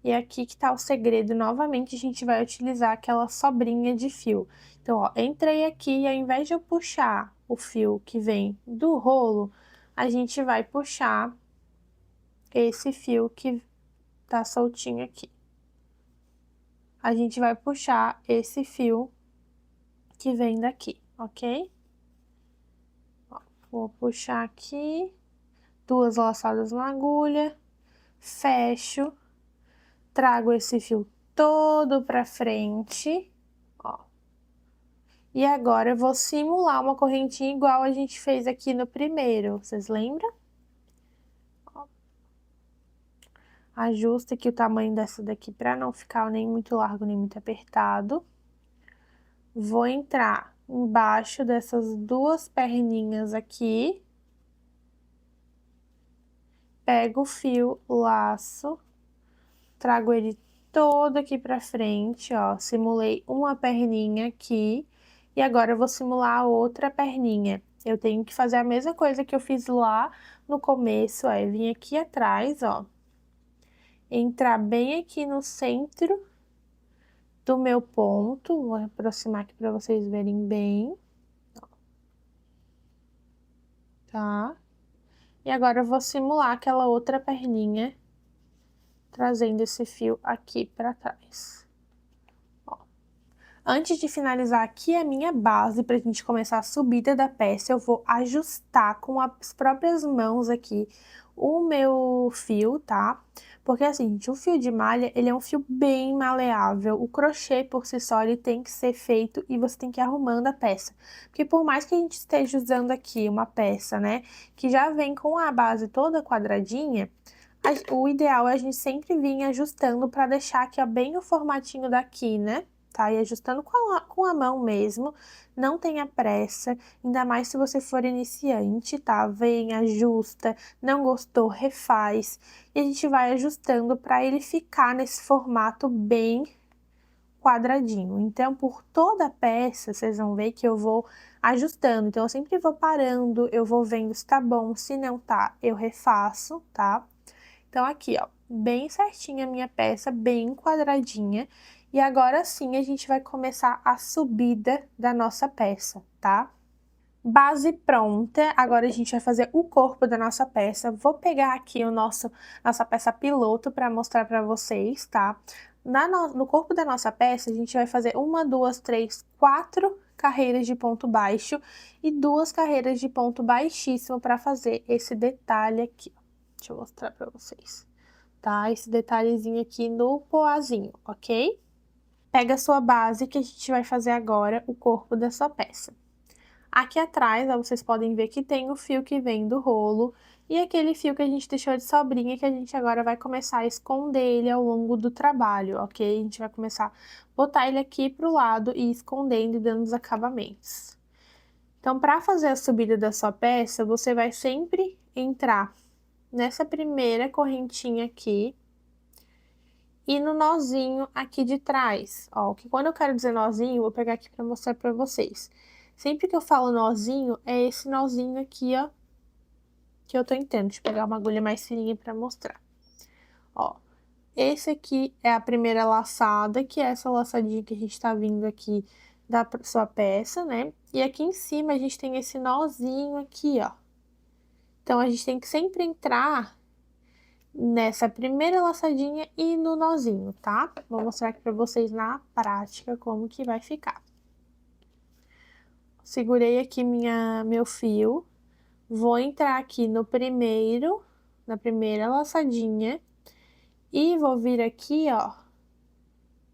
[SPEAKER 1] E aqui que tá o segredo. Novamente, a gente vai utilizar aquela sobrinha de fio. Então, ó, entrei aqui e ao invés de eu puxar o fio que vem do rolo, a gente vai puxar esse fio que tá soltinho aqui. A gente vai puxar esse fio que vem daqui, ok? Ó, vou puxar aqui, 2 laçadas na agulha, fecho, trago esse fio todo pra frente, ó. E agora eu vou simular uma correntinha igual a gente fez aqui no primeiro, vocês lembram? Ó. Ajusta aqui o tamanho dessa daqui pra não ficar nem muito largo, nem muito apertado. Vou entrar embaixo dessas 2 perninhas aqui. Pego o fio, laço, trago ele todo aqui pra frente, ó. Simulei uma perninha aqui e agora eu vou simular a outra perninha. Eu tenho que fazer a mesma coisa que eu fiz lá no começo, ó. Eu vim aqui atrás, ó. Entrar bem aqui no centro do meu ponto. Vou aproximar aqui pra vocês verem bem. Tá? E agora eu vou simular aquela outra perninha, trazendo esse fio aqui pra trás. Ó. Antes de finalizar aqui a minha base, pra gente começar a subida da peça, eu vou ajustar com as próprias mãos aqui o meu fio, tá? Porque assim, gente, o fio de malha, ele é um fio bem maleável. O crochê, por si só, ele tem que ser feito e você tem que ir arrumando a peça. Porque por mais que a gente esteja usando aqui uma peça, né, que já vem com a base toda quadradinha, o ideal é a gente sempre vir ajustando para deixar aqui, ó, bem o formatinho da quina, tá? E ajustando com a mão mesmo, não tenha pressa, ainda mais se você for iniciante, tá? Vem, ajusta, não gostou, refaz. E a gente vai ajustando para ele ficar nesse formato bem quadradinho. Então, por toda a peça, vocês vão ver que eu vou ajustando. Então, eu sempre vou parando, eu vou vendo se tá bom, se não tá, eu refaço, tá? Então, aqui, ó, bem certinha a minha peça, bem quadradinha. E agora sim, a gente vai começar a subida da nossa peça, tá? Base pronta, agora a gente vai fazer o corpo da nossa peça. Vou pegar aqui nossa peça piloto para mostrar para vocês, tá? No corpo da nossa peça, a gente vai fazer 1, 2, 3, 4 carreiras de ponto baixo e 2 carreiras de ponto baixíssimo para fazer esse detalhe aqui. Deixa eu mostrar para vocês, tá? Esse detalhezinho aqui no poazinho, ok? Pega a sua base que a gente vai fazer agora o corpo da sua peça. Aqui atrás, ó, vocês podem ver que tem o fio que vem do rolo e aquele fio que a gente deixou de sobrinha que a gente agora vai começar a esconder ele ao longo do trabalho, ok? A gente vai começar a botar ele aqui pro lado e escondendo e dando os acabamentos. Então, para fazer a subida da sua peça, você vai sempre entrar nessa primeira correntinha aqui e no nozinho aqui de trás, ó, que quando eu quero dizer nozinho, eu vou pegar aqui para mostrar para vocês. Sempre que eu falo nozinho, é esse nozinho aqui, ó, que eu tô entrando. Deixa eu pegar uma agulha mais fininha para mostrar. Ó, esse aqui é a primeira laçada, que é essa laçadinha que a gente tá vindo aqui da sua peça, né? E aqui em cima a gente tem esse nozinho aqui, ó. Então, a gente tem que sempre entrar nessa primeira laçadinha e no nozinho, tá? Vou mostrar aqui pra vocês na prática como que vai ficar. Segurei aqui meu fio, vou entrar aqui na primeira laçadinha e vou vir aqui, ó,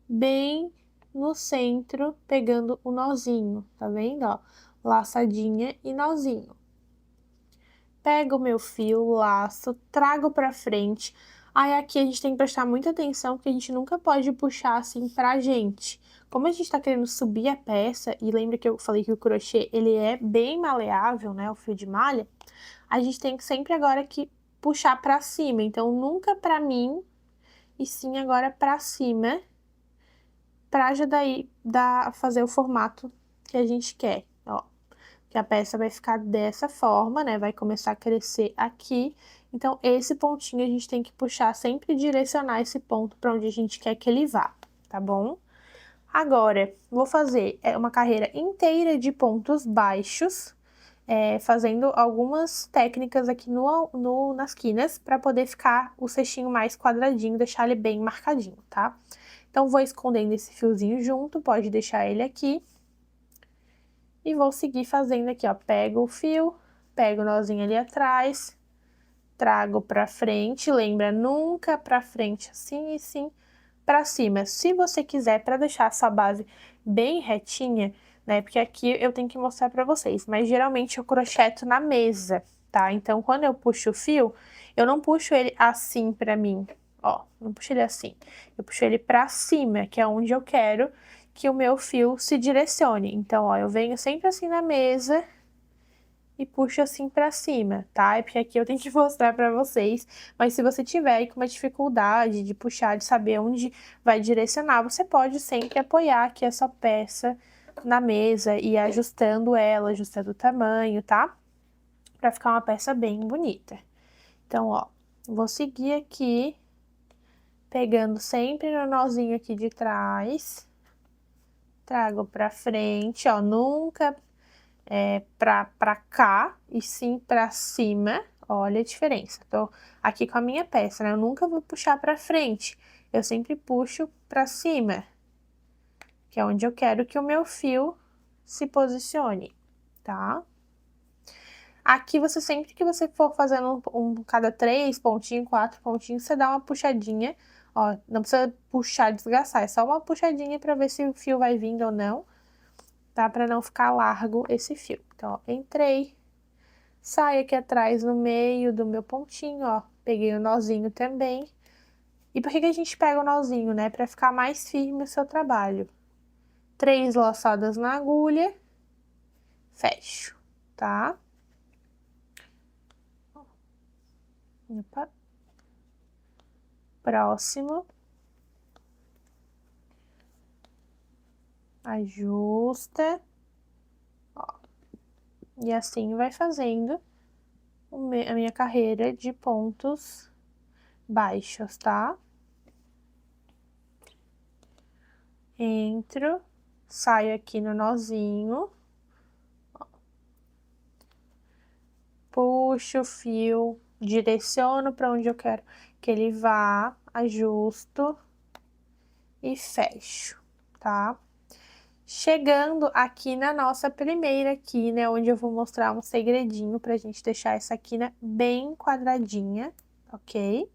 [SPEAKER 1] bem no centro, pegando o nozinho, tá vendo, ó? Laçadinha e nozinho. Pego o meu fio, laço, trago pra frente. Aí aqui a gente tem que prestar muita atenção, porque a gente nunca pode puxar assim pra gente. Como a gente tá querendo subir a peça, e lembra que eu falei que o crochê, ele é bem maleável, né, o fio de malha, a gente tem que sempre agora que puxar pra cima. Então, nunca pra mim, e sim agora pra cima, pra já daí fazer o formato que a gente quer, ó. Que a peça vai ficar dessa forma, né? Vai começar a crescer aqui. Então, esse pontinho a gente tem que puxar, sempre direcionar esse ponto para onde a gente quer que ele vá, tá bom? Agora, vou fazer uma carreira inteira de pontos baixos, fazendo algumas técnicas aqui nas quinas, para poder ficar o cestinho mais quadradinho, deixar ele bem marcadinho, tá? Então, vou escondendo esse fiozinho junto, pode deixar ele aqui. E vou seguir fazendo aqui, ó, pego o fio, pego o nozinho ali atrás, trago pra frente, lembra, nunca pra frente assim e sim pra cima. Se você quiser, pra deixar a sua base bem retinha, né, porque aqui eu tenho que mostrar pra vocês, mas geralmente eu crocheto na mesa, tá? Então, quando eu puxo o fio, eu não puxo ele assim pra mim, ó, não puxo ele assim, eu puxo ele pra cima, que é onde eu quero que o meu fio se direcione. Então, ó, eu venho sempre assim na mesa e puxo assim pra cima, tá? É porque aqui eu tenho que mostrar pra vocês, mas se você tiver aí com uma dificuldade de puxar, de saber onde vai direcionar, você pode sempre apoiar aqui essa peça na mesa e ir ajustando ela, ajustando o tamanho, tá? Pra ficar uma peça bem bonita. Então, ó, vou seguir aqui, pegando sempre no nozinho aqui de trás. Trago pra frente, ó, nunca pra cá, e sim pra cima. Olha a diferença. Tô aqui com a minha peça, né? Eu nunca vou puxar pra frente. Eu sempre puxo pra cima, que é onde eu quero que o meu fio se posicione, tá? Aqui, sempre que você for fazendo cada 3 pontinhos, 4 pontinhos, você dá uma puxadinha, ó, não precisa puxar, desgastar, é só uma puxadinha pra ver se o fio vai vindo ou não, tá? Pra não ficar largo esse fio. Então, ó, entrei, saio aqui atrás no meio do meu pontinho, ó, peguei o nozinho também. E por que a gente pega o nozinho, né? Pra ficar mais firme o seu trabalho. 3 laçadas na agulha, fecho, tá? Opa. Próximo. Ajusta. Ó. E assim vai fazendo a minha carreira de pontos baixos, tá? Entro, saio aqui no nozinho. Ó. Puxo o fio, direciono para onde eu quero que ele vá, ajusto e fecho, tá? Chegando aqui na nossa primeira quina, onde eu vou mostrar um segredinho pra gente deixar essa quina bem quadradinha, ok?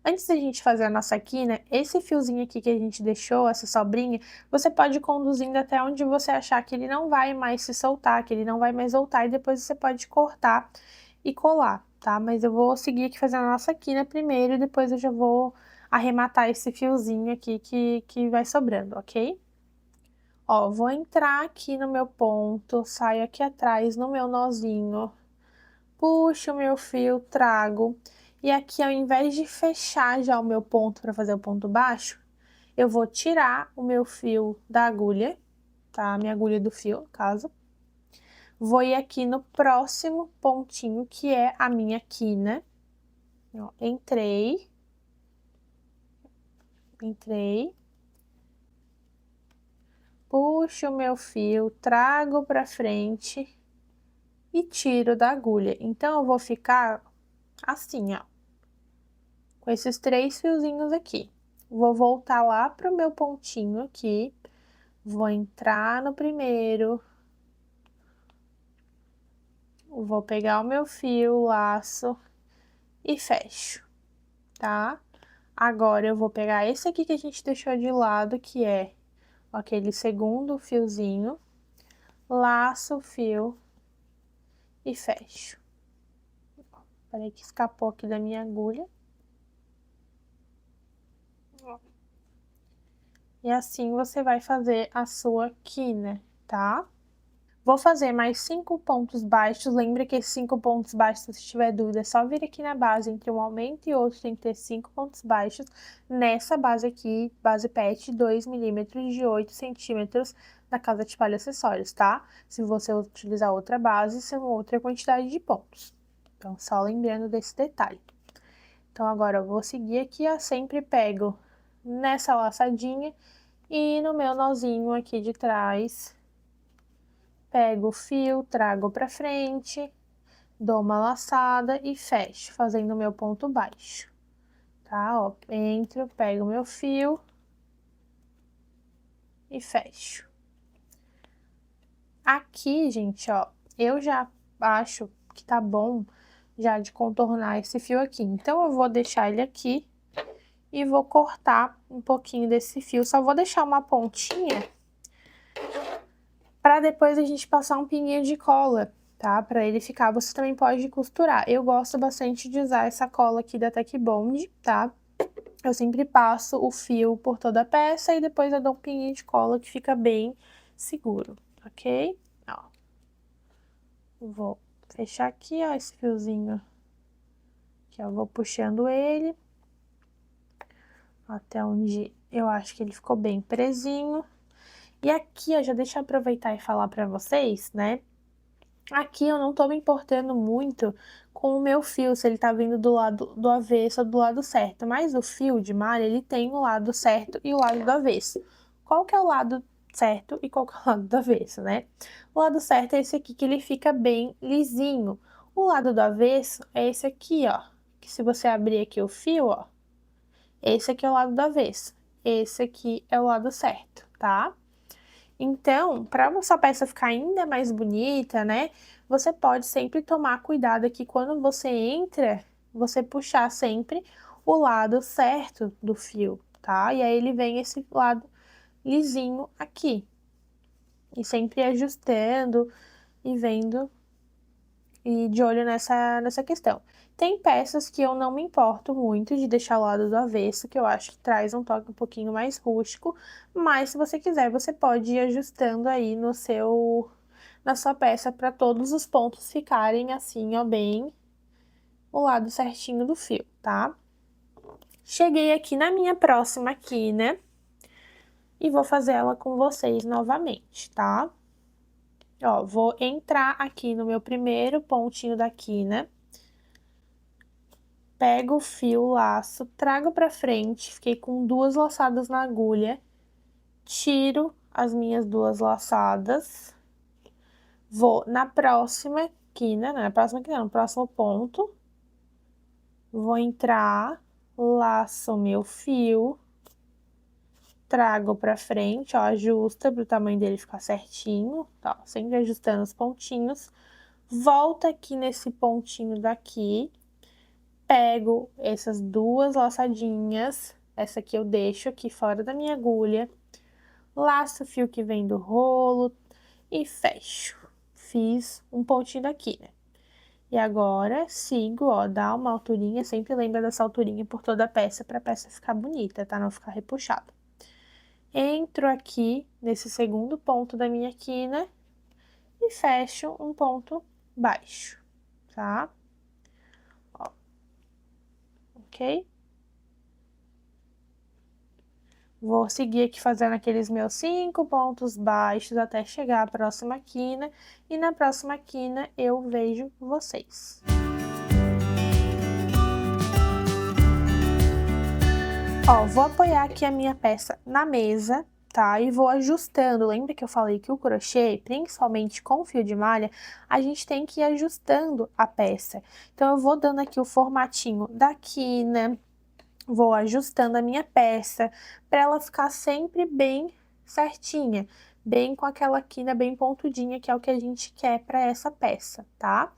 [SPEAKER 1] Antes da gente fazer a nossa quina, esse fiozinho aqui que a gente deixou, essa sobrinha, você pode ir conduzindo até onde você achar que ele não vai mais se soltar, que ele não vai mais voltar, e depois você pode cortar e colar, tá? Mas eu vou seguir aqui fazendo a nossa quina primeiro, e depois eu já vou arrematar esse fiozinho aqui que vai sobrando, ok? Ó, vou entrar aqui no meu ponto, saio aqui atrás no meu nozinho, puxo o meu fio, trago, e aqui ao invés de fechar já o meu ponto para fazer o ponto baixo, eu vou tirar o meu fio da agulha, tá? A minha agulha do fio, no caso. Vou ir aqui no próximo pontinho, que é a minha quina. Ó, entrei. Puxo o meu fio, trago pra frente e tiro da agulha. Então, eu vou ficar assim, ó, com esses 3 fiozinhos aqui. Vou voltar lá pro meu pontinho aqui, vou entrar no primeiro, vou pegar o meu fio, laço e fecho, tá? Agora, eu vou pegar esse aqui que a gente deixou de lado, que é aquele segundo fiozinho, laço o fio e fecho. Peraí que escapou aqui da minha agulha. E assim você vai fazer a sua quina, tá? Vou fazer mais 5 pontos baixos. Lembra que esses 5 pontos baixos, se tiver dúvida, é só vir aqui na base. Entre um aumento e outro tem que ter 5 pontos baixos. Nessa base aqui, base PET, 2 milímetros de 8 centímetros na Casa de Palha Acessórios, tá? Se você utilizar outra base, são outra quantidade de pontos. Então, só lembrando desse detalhe. Então, agora eu vou seguir aqui, ó, sempre pego nessa laçadinha e no meu nozinho aqui de trás, pego o fio, trago pra frente, dou uma laçada e fecho, fazendo o meu ponto baixo, tá? Ó, entro, pego o meu fio e fecho. Aqui, gente, ó, eu já acho que tá bom já de contornar esse fio aqui. Então, eu vou deixar ele aqui e vou cortar um pouquinho desse fio. Só vou deixar uma pontinha para depois a gente passar um pinguinho de cola, tá? Para ele ficar. Você também pode costurar. Eu gosto bastante de usar essa cola aqui da Tec Bond, tá? Eu sempre passo o fio por toda a peça e depois eu dou um pinguinho de cola que fica bem seguro, ok? Ó. Vou fechar aqui, ó, esse fiozinho. Aqui, ó, vou puxando ele até onde eu acho que ele ficou bem presinho. E aqui, ó, já deixa eu aproveitar e falar pra vocês, né? Aqui eu não tô me importando muito com o meu fio, se ele tá vindo do lado do avesso ou do lado certo. Mas o fio de malha, ele tem o lado certo e o lado do avesso. Qual que é o lado certo e qual que é o lado do avesso, né? O lado certo é esse aqui, que ele fica bem lisinho. O lado do avesso é esse aqui, ó. Que se você abrir aqui o fio, ó. Esse aqui é o lado do avesso. Esse aqui é o lado certo, tá? Então, para sua peça ficar ainda mais bonita, né? você pode sempre tomar cuidado aqui quando você entra, você puxar sempre o lado certo do fio, tá? E aí ele vem esse lado lisinho aqui. E sempre ajustando e vendo e de olho nessa questão. Tem peças que eu não me importo muito de deixar o lado do avesso, que eu acho que traz um toque um pouquinho mais rústico, mas se você quiser, você pode ir ajustando aí na sua peça para todos os pontos ficarem assim, ó, bem o lado certinho do fio, tá? Cheguei aqui na minha próxima quina e vou fazer ela com vocês novamente, tá? Ó, vou entrar aqui no meu primeiro pontinho da quina, pego o fio, o laço, trago pra frente, fiquei com 2 laçadas na agulha, tiro as minhas 2 laçadas, vou na próxima quina, no próximo ponto, vou entrar, laço meu fio, trago pra frente, ó, ajusta pro tamanho dele ficar certinho, tá? Sempre ajustando os pontinhos. Volta aqui nesse pontinho daqui, pego essas 2 laçadinhas, essa aqui eu deixo aqui fora da minha agulha, laço o fio que vem do rolo e fecho. Fiz um pontinho daqui, né? E agora, sigo, ó, dá uma alturinha, sempre lembra dessa alturinha por toda a peça, pra peça ficar bonita, tá? Não ficar repuxada. Entro aqui nesse segundo ponto da minha quina e fecho um ponto baixo, tá? Ó, ok? Vou seguir aqui fazendo aqueles meus 5 pontos baixos até chegar à próxima quina, e na próxima quina eu vejo vocês. Ó, vou apoiar aqui a minha peça na mesa, tá? E vou ajustando. Lembra que eu falei que o crochê, principalmente com fio de malha, a gente tem que ir ajustando a peça. Então, eu vou dando aqui o formatinho da quina, vou ajustando a minha peça, para ela ficar sempre bem certinha, bem com aquela quina bem pontudinha, que é o que a gente quer para essa peça, tá?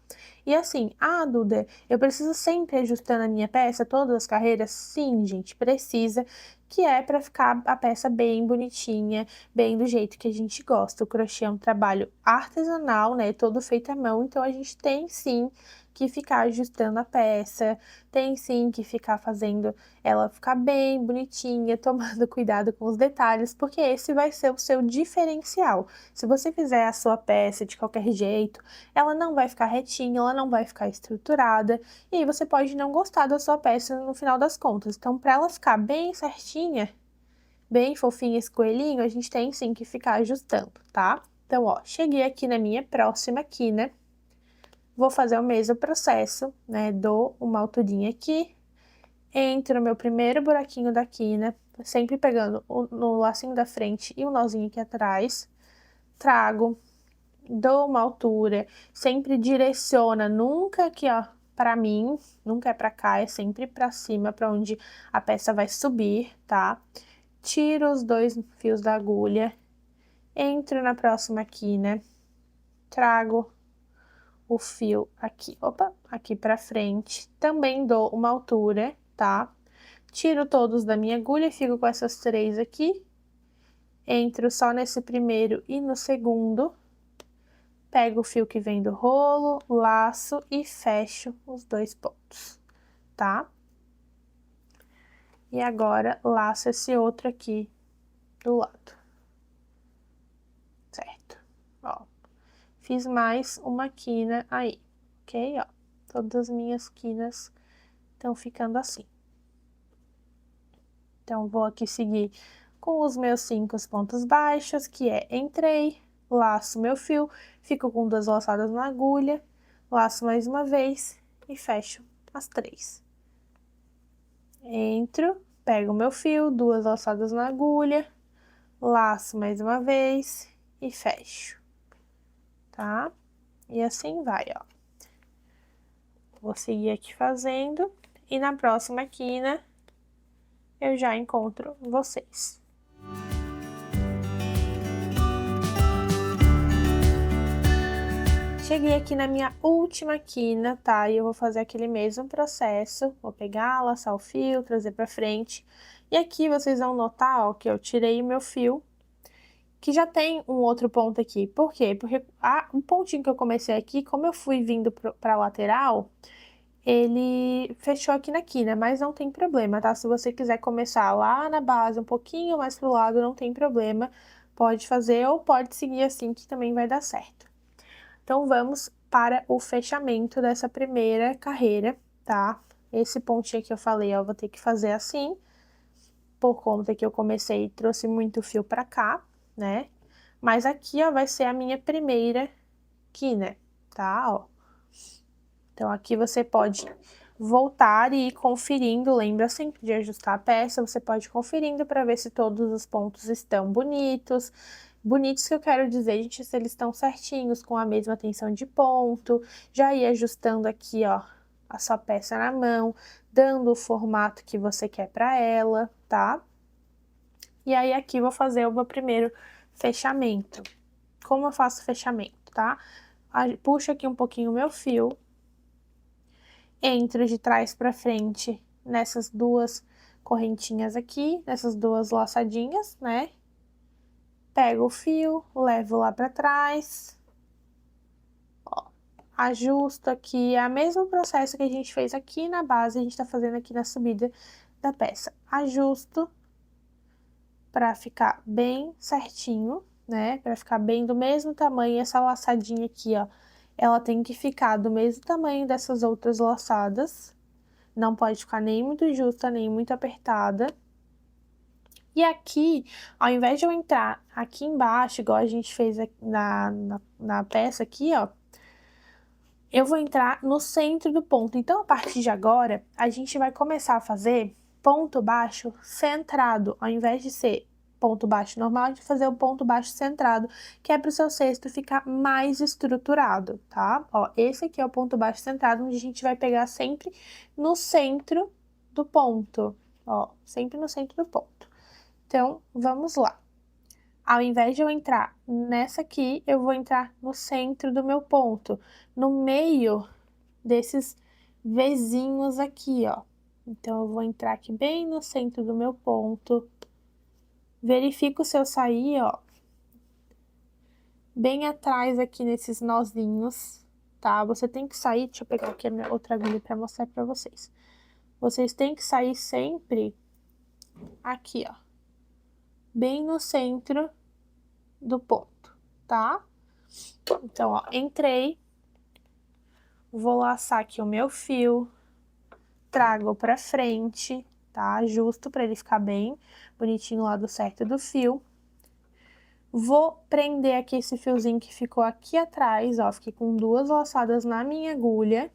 [SPEAKER 1] E assim, Duda, eu preciso sempre ajustando a minha peça, todas as carreiras? Sim, gente, precisa, que é para ficar a peça bem bonitinha, bem do jeito que a gente gosta. O crochê é um trabalho artesanal, né, todo feito à mão, então a gente tem sim que ficar ajustando a peça, tem sim que ficar fazendo ela ficar bem bonitinha, tomando cuidado com os detalhes, porque esse vai ser o seu diferencial. Se você fizer a sua peça de qualquer jeito, ela não vai ficar retinha, ela não vai ficar estruturada, e aí você pode não gostar da sua peça no final das contas. Então, para ela ficar bem certinha, bem fofinha esse coelhinho, a gente tem sim que ficar ajustando, tá? Então, ó, cheguei aqui na minha próxima quina, vou fazer o mesmo processo, né? Dou uma alturinha aqui, entro no meu primeiro buraquinho da quina, sempre pegando no lacinho da frente e o nozinho aqui atrás, trago, dou uma altura, sempre direciona, nunca aqui, ó, pra mim, nunca é pra cá, é sempre pra cima, pra onde a peça vai subir, tá? Tiro os 2 fios da agulha, entro na próxima quina, trago o fio aqui, aqui pra frente, também dou uma altura, tá? Tiro todos da minha agulha, fico com essas 3 aqui, entro só nesse primeiro e no segundo, pego o fio que vem do rolo, laço e fecho os 2 pontos, tá? E agora, laço esse outro aqui do lado, certo? Ó, fiz mais uma quina aí, ok? Ó, todas as minhas quinas estão ficando assim. Então, vou aqui seguir com os meus 5 pontos baixos, que é entrei, laço meu fio, fico com 2 laçadas na agulha, laço mais uma vez e fecho as 3. Entro, pego meu fio, 2 laçadas na agulha, laço mais uma vez e fecho, tá? E assim vai, ó. Vou seguir aqui fazendo e na próxima quina eu já encontro vocês. Cheguei aqui na minha última quina, tá? E eu vou fazer aquele mesmo processo. Vou pegar, laçar o fio, trazer pra frente. E aqui vocês vão notar, ó, que eu tirei o meu fio, que já tem um outro ponto aqui. Por quê? Porque o pontinho que eu comecei aqui, como eu fui vindo pra lateral, ele fechou aqui na quina, mas não tem problema, tá? Se você quiser começar lá na base, um pouquinho mais pro lado, não tem problema. Pode fazer ou pode seguir assim, que também vai dar certo. Então, vamos para o fechamento dessa primeira carreira, tá? Esse pontinho que eu falei, ó, vou ter que fazer assim, por conta que eu comecei e trouxe muito fio pra cá, né? Mas aqui, ó, vai ser a minha primeira quina, tá? Ó. Então, aqui você pode voltar e ir conferindo, lembra sempre de ajustar a peça, você pode ir conferindo para ver se todos os pontos estão bonitos. Bonitos que eu quero dizer, gente, se eles estão certinhos, com a mesma tensão de ponto. Já ir ajustando aqui, ó, a sua peça na mão, dando o formato que você quer para ela, tá? E aí, aqui vou fazer o meu primeiro fechamento. Como eu faço o fechamento, tá? Puxo aqui um pouquinho o meu fio, entro de trás para frente nessas duas correntinhas aqui, nessas duas laçadinhas, né? Pego o fio, levo lá para trás, ó, ajusto aqui, é o mesmo processo que a gente fez aqui na base, a gente tá fazendo aqui na subida da peça. Ajusto para ficar bem certinho, né? Para ficar bem do mesmo tamanho, essa laçadinha aqui, ó, ela tem que ficar do mesmo tamanho dessas outras laçadas. Não pode ficar nem muito justa, nem muito apertada. E aqui, ao invés de eu entrar aqui embaixo, igual a gente fez na peça aqui, ó, eu vou entrar no centro do ponto. Então, a partir de agora, a gente vai começar a fazer ponto baixo centrado. Ao invés de ser ponto baixo normal, a gente vai fazer o ponto baixo centrado, que é para o seu cesto ficar mais estruturado, tá? Ó, esse aqui é o ponto baixo centrado, onde a gente vai pegar sempre no centro do ponto, ó, sempre no centro do ponto. Então, vamos lá. Ao invés de eu entrar nessa aqui, eu vou entrar no centro do meu ponto, no meio desses Vzinhos aqui, ó. Então, eu vou entrar aqui bem no centro do meu ponto. Verifico se eu sair, ó, bem atrás aqui nesses nozinhos, tá? Você tem que sair, deixa eu pegar aqui a minha outra agulha pra mostrar pra vocês. Vocês têm que sair sempre aqui, ó, bem no centro do ponto, tá? Então, ó, entrei, vou laçar aqui o meu fio, trago pra frente, tá? Justo pra ele ficar bem bonitinho lá do certo do fio. Vou prender aqui esse fiozinho que ficou aqui atrás, ó, fiquei com duas laçadas na minha agulha.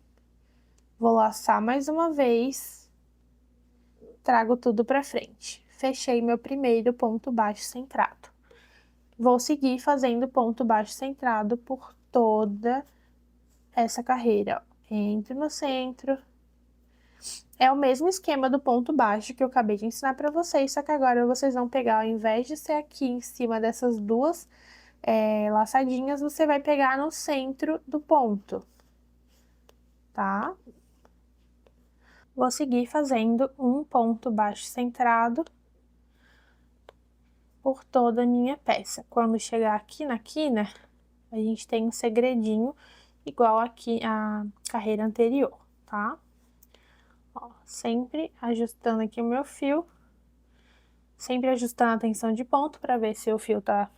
[SPEAKER 1] Vou laçar mais uma vez, trago tudo pra frente. Fechei meu primeiro ponto baixo centrado. Vou seguir fazendo ponto baixo centrado por toda essa carreira, ó. Entro no centro. É o mesmo esquema do ponto baixo que eu acabei de ensinar pra vocês, só que agora vocês vão pegar, ao invés de ser aqui em cima dessas duas laçadinhas, você vai pegar no centro do ponto, tá? Vou seguir fazendo um ponto baixo centrado por toda a minha peça. Quando chegar aqui na quina, a gente tem um segredinho igual aqui a carreira anterior, tá? Ó, sempre ajustando aqui o meu fio, sempre ajustando a tensão de ponto para ver se o fio tá,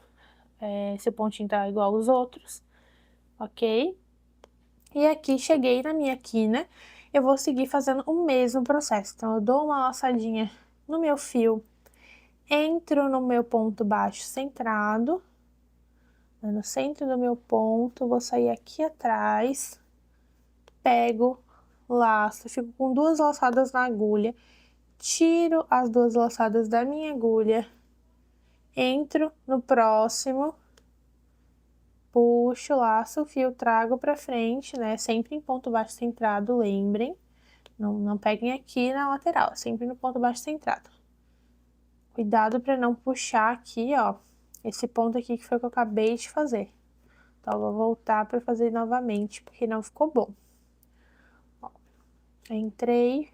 [SPEAKER 1] se o pontinho tá igual aos outros, ok? E aqui cheguei na minha quina, eu vou seguir fazendo o mesmo processo. Então, eu dou uma laçadinha no meu fio, entro no meu ponto baixo centrado, no centro do meu ponto, vou sair aqui atrás, pego, laço, fico com duas laçadas na agulha, tiro as duas laçadas da minha agulha, entro no próximo, puxo, laço o fio, trago pra frente, né? Sempre em ponto baixo centrado, lembrem. Não peguem aqui na lateral, sempre no ponto baixo centrado. Cuidado pra não puxar aqui, ó, esse ponto aqui que foi o que eu acabei de fazer. Então, eu vou voltar para fazer novamente, porque não ficou bom. Ó, entrei,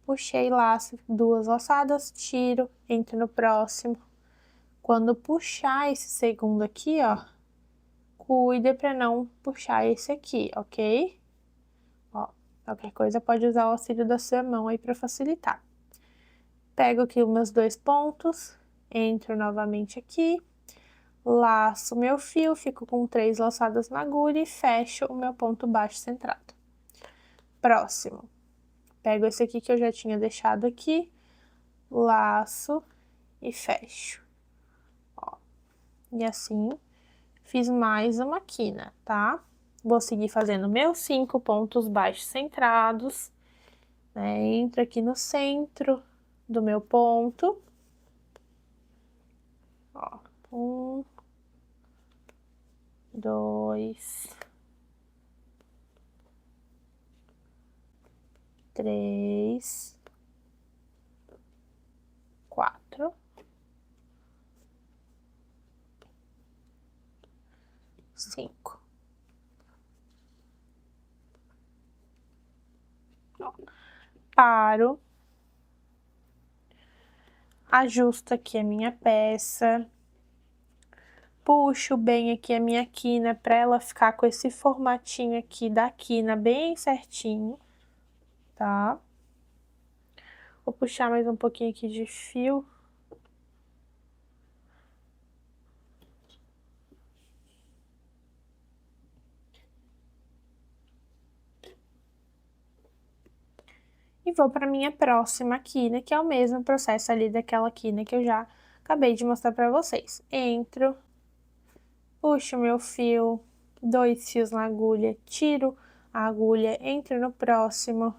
[SPEAKER 1] puxei laço, 2 laçadas, tiro, entro no próximo. Quando puxar esse segundo aqui, ó, cuida para não puxar esse aqui, ok? Ó, qualquer coisa pode usar o auxílio da sua mão aí para facilitar. Pego aqui os meus 2 pontos, entro novamente aqui, laço meu fio, fico com 3 laçadas na agulha e fecho o meu ponto baixo centrado. Próximo, pego esse aqui que eu já tinha deixado aqui, laço e fecho. Ó, e assim, fiz mais uma quina, tá? Vou seguir fazendo meus 5 pontos baixos centrados, né? Entro aqui no centro do meu ponto. Ó, 1, 2, 3, 4, 5. Paro, ajusto aqui a minha peça, puxo bem aqui a minha quina para ela ficar com esse formatinho aqui da quina bem certinho, tá? Vou puxar mais um pouquinho aqui de fio. E vou para minha próxima quina, que é o mesmo processo ali daquela quina que eu já acabei de mostrar para vocês. Entro, puxo meu fio, 2 fios na agulha, tiro a agulha, entro no próximo,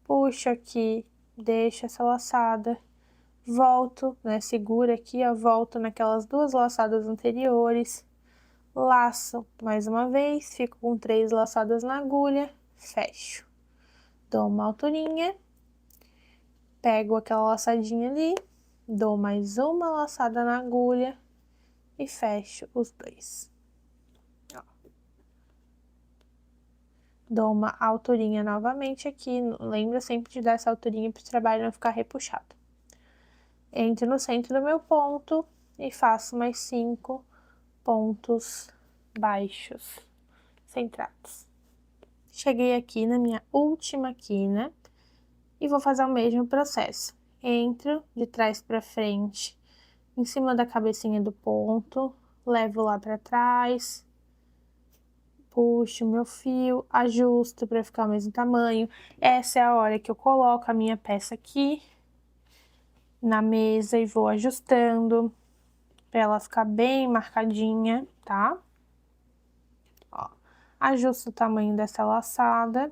[SPEAKER 1] puxo aqui, deixo essa laçada, volto, né, segura aqui, ó, volto naquelas 2 laçadas anteriores, laço mais uma vez, fico com 3 laçadas na agulha, fecho. Dou uma alturinha, pego aquela laçadinha ali, dou mais uma laçada na agulha e fecho os 2. Ó. Dou uma alturinha novamente aqui, lembra sempre de dar essa alturinha para o trabalho não ficar repuxado. Entro no centro do meu ponto e faço mais 5 pontos baixos centrados. Cheguei aqui na minha última quina e vou fazer o mesmo processo. Entro de trás para frente, em cima da cabecinha do ponto, levo lá para trás, puxo meu fio, ajusto para ficar o mesmo tamanho. Essa é a hora que eu coloco a minha peça aqui na mesa e vou ajustando para ela ficar bem marcadinha, tá? Ó, ajusto o tamanho dessa laçada.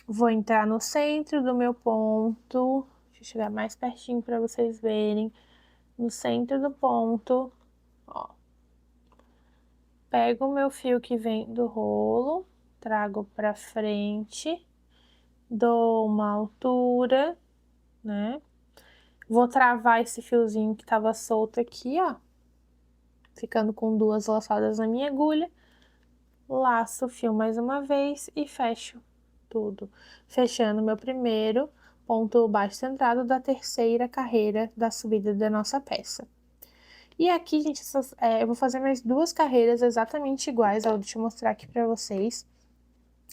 [SPEAKER 1] Vou entrar no centro do meu ponto, deixa eu chegar mais pertinho para vocês verem. No centro do ponto, ó. Pego o meu fio que vem do rolo, trago pra frente, dou uma altura, né? Vou travar esse fiozinho que tava solto aqui, ó. Ficando com 2 laçadas na minha agulha. Laço o fio mais uma vez e fecho tudo. Fechando meu primeiro ponto baixo centrado da terceira carreira da subida da nossa peça. E aqui, gente, eu vou fazer mais 2 carreiras exatamente iguais, ó, deixa eu mostrar aqui pra vocês.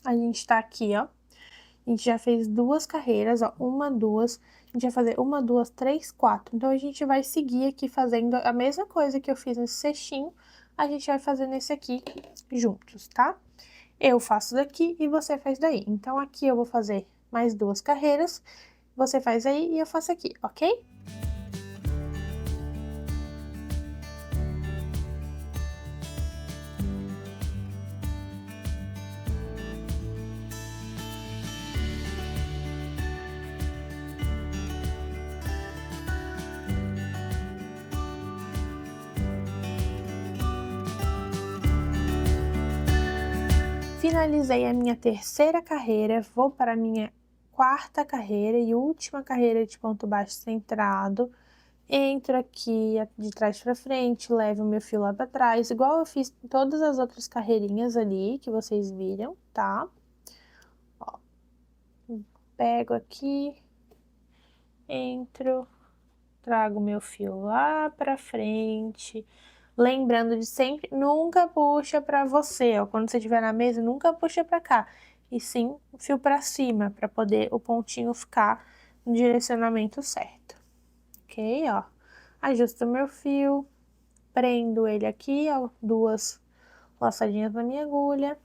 [SPEAKER 1] A gente tá aqui, ó, a gente já fez 2 carreiras, ó, 1, 2, a gente vai fazer 1, 2, 3, 4. Então, a gente vai seguir aqui fazendo a mesma coisa que eu fiz nesse cestinho, a gente vai fazer nesse aqui juntos, tá? Eu faço daqui e você faz daí. Então, aqui eu vou fazer mais 2 carreiras, você faz aí e eu faço aqui, ok? Finalizei a minha terceira carreira, vou para a minha 4ª carreira e última carreira de ponto baixo centrado. Entro aqui de trás pra frente, levo o meu fio lá pra trás, igual eu fiz em todas as outras carreirinhas ali que vocês viram, tá? Ó, pego aqui, entro, trago meu fio lá pra frente, lembrando de sempre, nunca puxa pra você, ó, quando você estiver na mesa, nunca puxa pra cá, e sim o fio pra cima, pra poder o pontinho ficar no direcionamento certo, ok? Ó, ajusto o meu fio, prendo ele aqui, ó, 2 laçadinhas na minha agulha,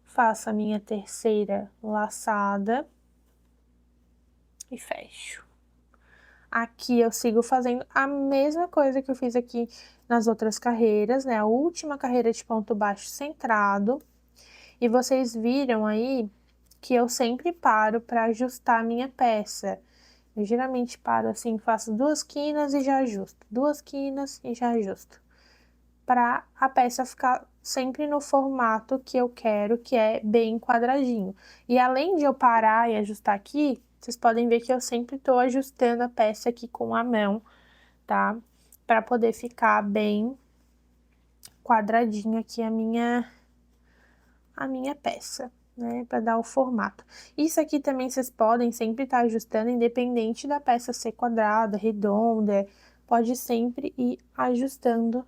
[SPEAKER 1] faço a minha terceira laçada e fecho. Aqui eu sigo fazendo a mesma coisa que eu fiz aqui nas outras carreiras, né? A última carreira de ponto baixo centrado. E vocês viram aí que eu sempre paro para ajustar a minha peça. Eu geralmente paro assim, faço 2 quinas e já ajusto, 2 quinas e já ajusto, para a peça ficar sempre no formato que eu quero, que é bem quadradinho. E além de eu parar e ajustar aqui, vocês podem ver que eu sempre tô ajustando a peça aqui com a mão, tá? Para poder ficar bem quadradinho aqui a minha peça, né? Para dar o formato. Isso aqui também vocês podem sempre estar ajustando, independente da peça ser quadrada, redonda, pode sempre ir ajustando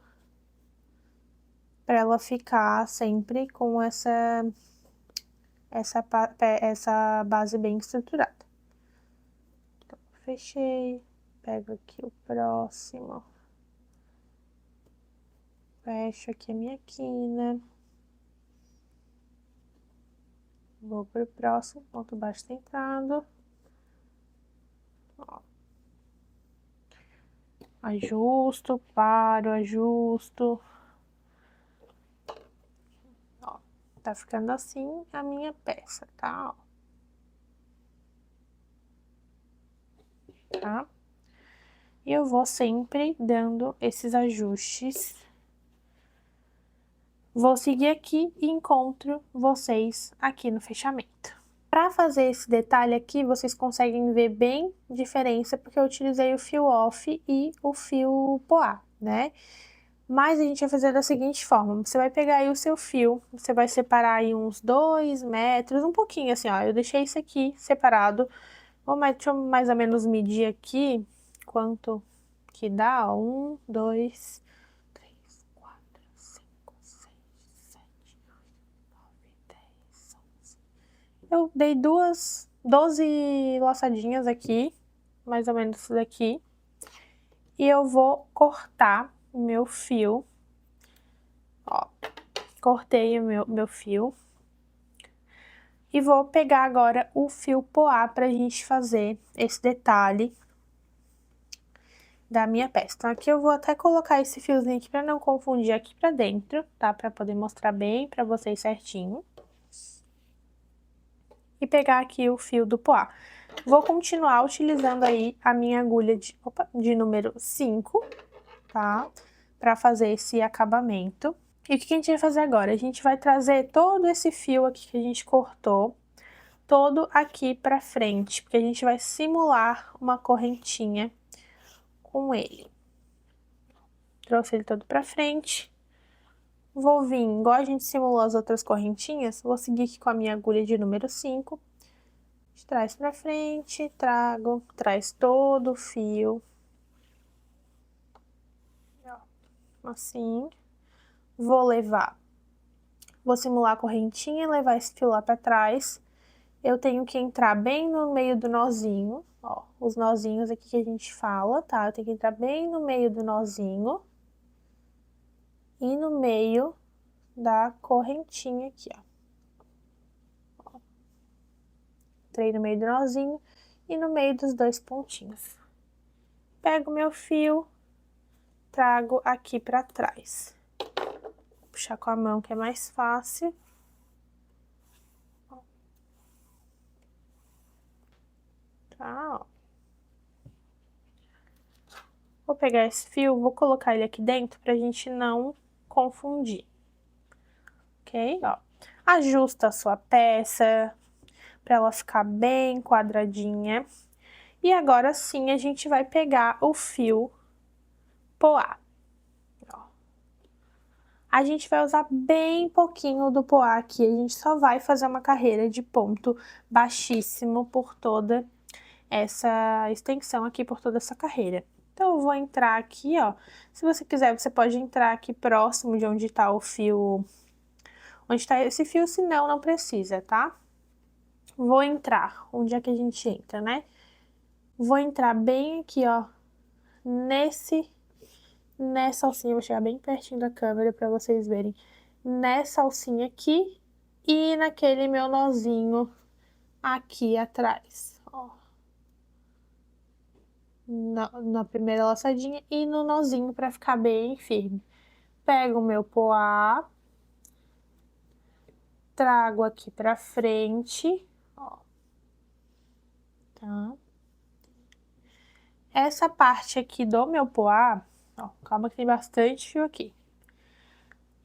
[SPEAKER 1] para ela ficar sempre com essa base bem estruturada. Então, fechei, pego aqui o próximo, fecho aqui a minha quina, vou pro próximo, ponto baixo centrado, ó. Ajusto, paro, ajusto, ó, tá ficando assim a minha peça, tá, ó. Tá? E eu vou sempre dando esses ajustes. Vou seguir aqui e encontro vocês aqui no fechamento. Para fazer esse detalhe aqui, vocês conseguem ver bem diferença, porque eu utilizei o fio off e o fio poá, né? Mas a gente vai fazer da seguinte forma, você vai pegar aí o seu fio, você vai separar aí uns 2 metros, um pouquinho assim, ó, eu deixei isso aqui separado. Deixa eu mais ou menos medir aqui quanto que dá, ó, 1, 2, 3, 4, 5, 6, 7, 8, 9, 10, 11. Eu dei 12 laçadinhas aqui, mais ou menos isso daqui. E eu vou cortar o meu fio, ó, cortei o meu fio. E vou pegar agora o fio poá pra gente fazer esse detalhe da minha peça. Então, aqui eu vou até colocar esse fiozinho aqui pra não confundir aqui pra dentro, tá? Pra poder mostrar bem pra vocês certinho. E pegar aqui o fio do poá. Vou continuar utilizando aí a minha agulha de número 5, tá? Pra fazer esse acabamento. E o que a gente vai fazer agora? A gente vai trazer todo esse fio aqui que a gente cortou, todo aqui pra frente, porque a gente vai simular uma correntinha com ele. Trouxe ele todo pra frente. Vou vir, igual a gente simulou as outras correntinhas, vou seguir aqui com a minha agulha de número 5. De trás pra frente, traz todo o fio. Assim. Vou simular a correntinha e levar esse fio lá pra trás. Eu tenho que entrar bem no meio do nozinho, ó, os nozinhos aqui que a gente fala, tá? Eu tenho que entrar bem no meio do nozinho e no meio da correntinha aqui, ó. Entrei no meio do nozinho e no meio dos 2 pontinhos. Pego meu fio, trago aqui pra trás. Vou puxar com a mão que é mais fácil. Tá, ó. Vou pegar esse fio, vou colocar ele aqui dentro pra gente não confundir. Ok? Ó. Ajusta a sua peça pra ela ficar bem quadradinha. E agora sim, a gente vai pegar o fio poá. Ó. A gente vai usar bem pouquinho do poá aqui, a gente só vai fazer uma carreira de ponto baixíssimo por toda essa extensão aqui, por toda essa carreira. Então, eu vou entrar aqui, ó. Se você quiser, você pode entrar aqui próximo de onde tá o fio, onde tá esse fio, senão não precisa, tá? Vou entrar, onde é que a gente entra, né? Vou entrar bem aqui, ó, nessa alcinha, vou chegar bem pertinho da câmera pra vocês verem. Nessa alcinha aqui e naquele meu nozinho aqui atrás, ó. Na primeira laçadinha e no nozinho pra ficar bem firme. Pego o meu poá, trago aqui pra frente, ó. Tá? Essa parte aqui do meu poá, ó, calma que tem bastante fio aqui.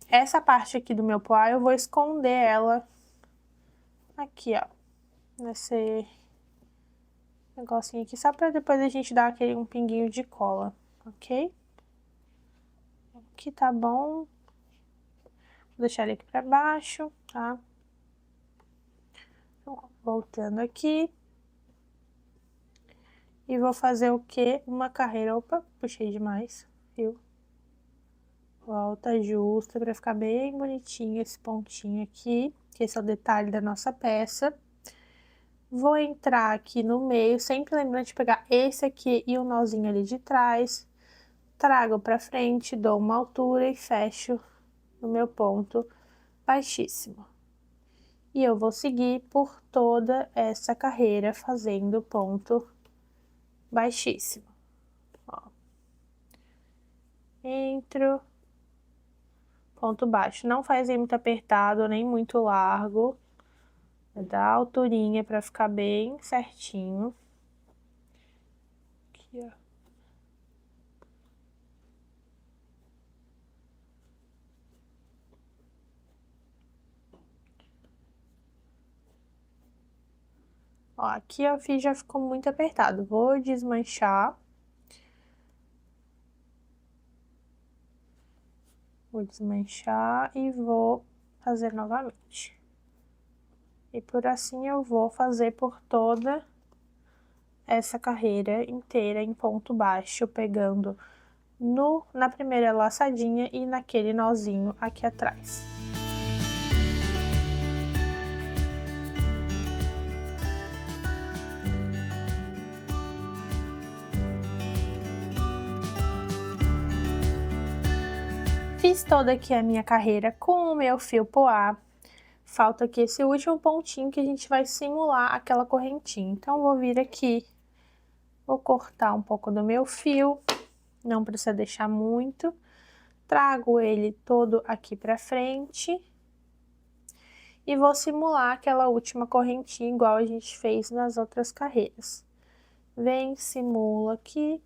[SPEAKER 1] Essa parte aqui do meu poá, eu vou esconder ela aqui, ó, nesse negocinho aqui, só pra depois a gente dar um pinguinho de cola, ok? Aqui tá bom. Vou deixar ele aqui pra baixo, tá? Então, voltando aqui. E vou fazer o quê? Uma carreira. Opa, puxei demais, viu? Volta justa pra ficar bem bonitinho esse pontinho aqui, que esse é o detalhe da nossa peça. Vou entrar aqui no meio, sempre lembrando de pegar esse aqui e o nozinho ali de trás. Trago pra frente, dou uma altura e fecho no meu ponto baixíssimo. E eu vou seguir por toda essa carreira fazendo ponto baixíssimo. Ó. Entro, ponto baixo. Não faz nem muito apertado, nem muito largo. Dá alturinha pra ficar bem certinho. Aqui, ó. Ó, aqui eu fiz, já ficou muito apertado. Vou desmanchar. Vou desmanchar e vou fazer novamente. E por assim eu vou fazer por toda essa carreira inteira em ponto baixo, pegando na primeira laçadinha e naquele nozinho aqui atrás. Fiz toda aqui a minha carreira com o meu fio poá. Falta aqui esse último pontinho que a gente vai simular aquela correntinha. Então, vou vir aqui, vou cortar um pouco do meu fio, não precisa deixar muito. Trago ele todo aqui pra frente. E vou simular aquela última correntinha igual a gente fez nas outras carreiras. Vem, simula aqui.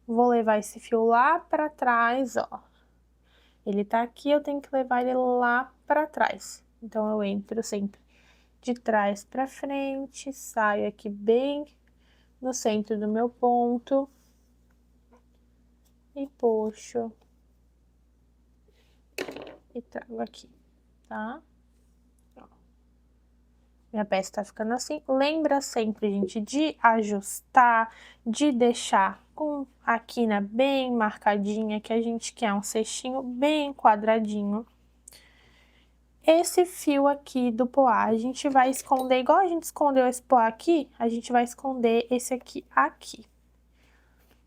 [SPEAKER 1] Vou levar esse fio lá pra trás, ó. Ele tá aqui, eu tenho que levar ele lá pra trás. Então, eu entro sempre de trás pra frente, saio aqui bem no centro do meu ponto. E puxo. E trago aqui, tá? Minha peça tá ficando assim. Lembra sempre, gente, de ajustar, de deixar com a quina bem marcadinha, que a gente quer um cestinho bem quadradinho. Esse fio aqui do poá, a gente vai esconder, igual a gente escondeu esse poá aqui, a gente vai esconder esse aqui,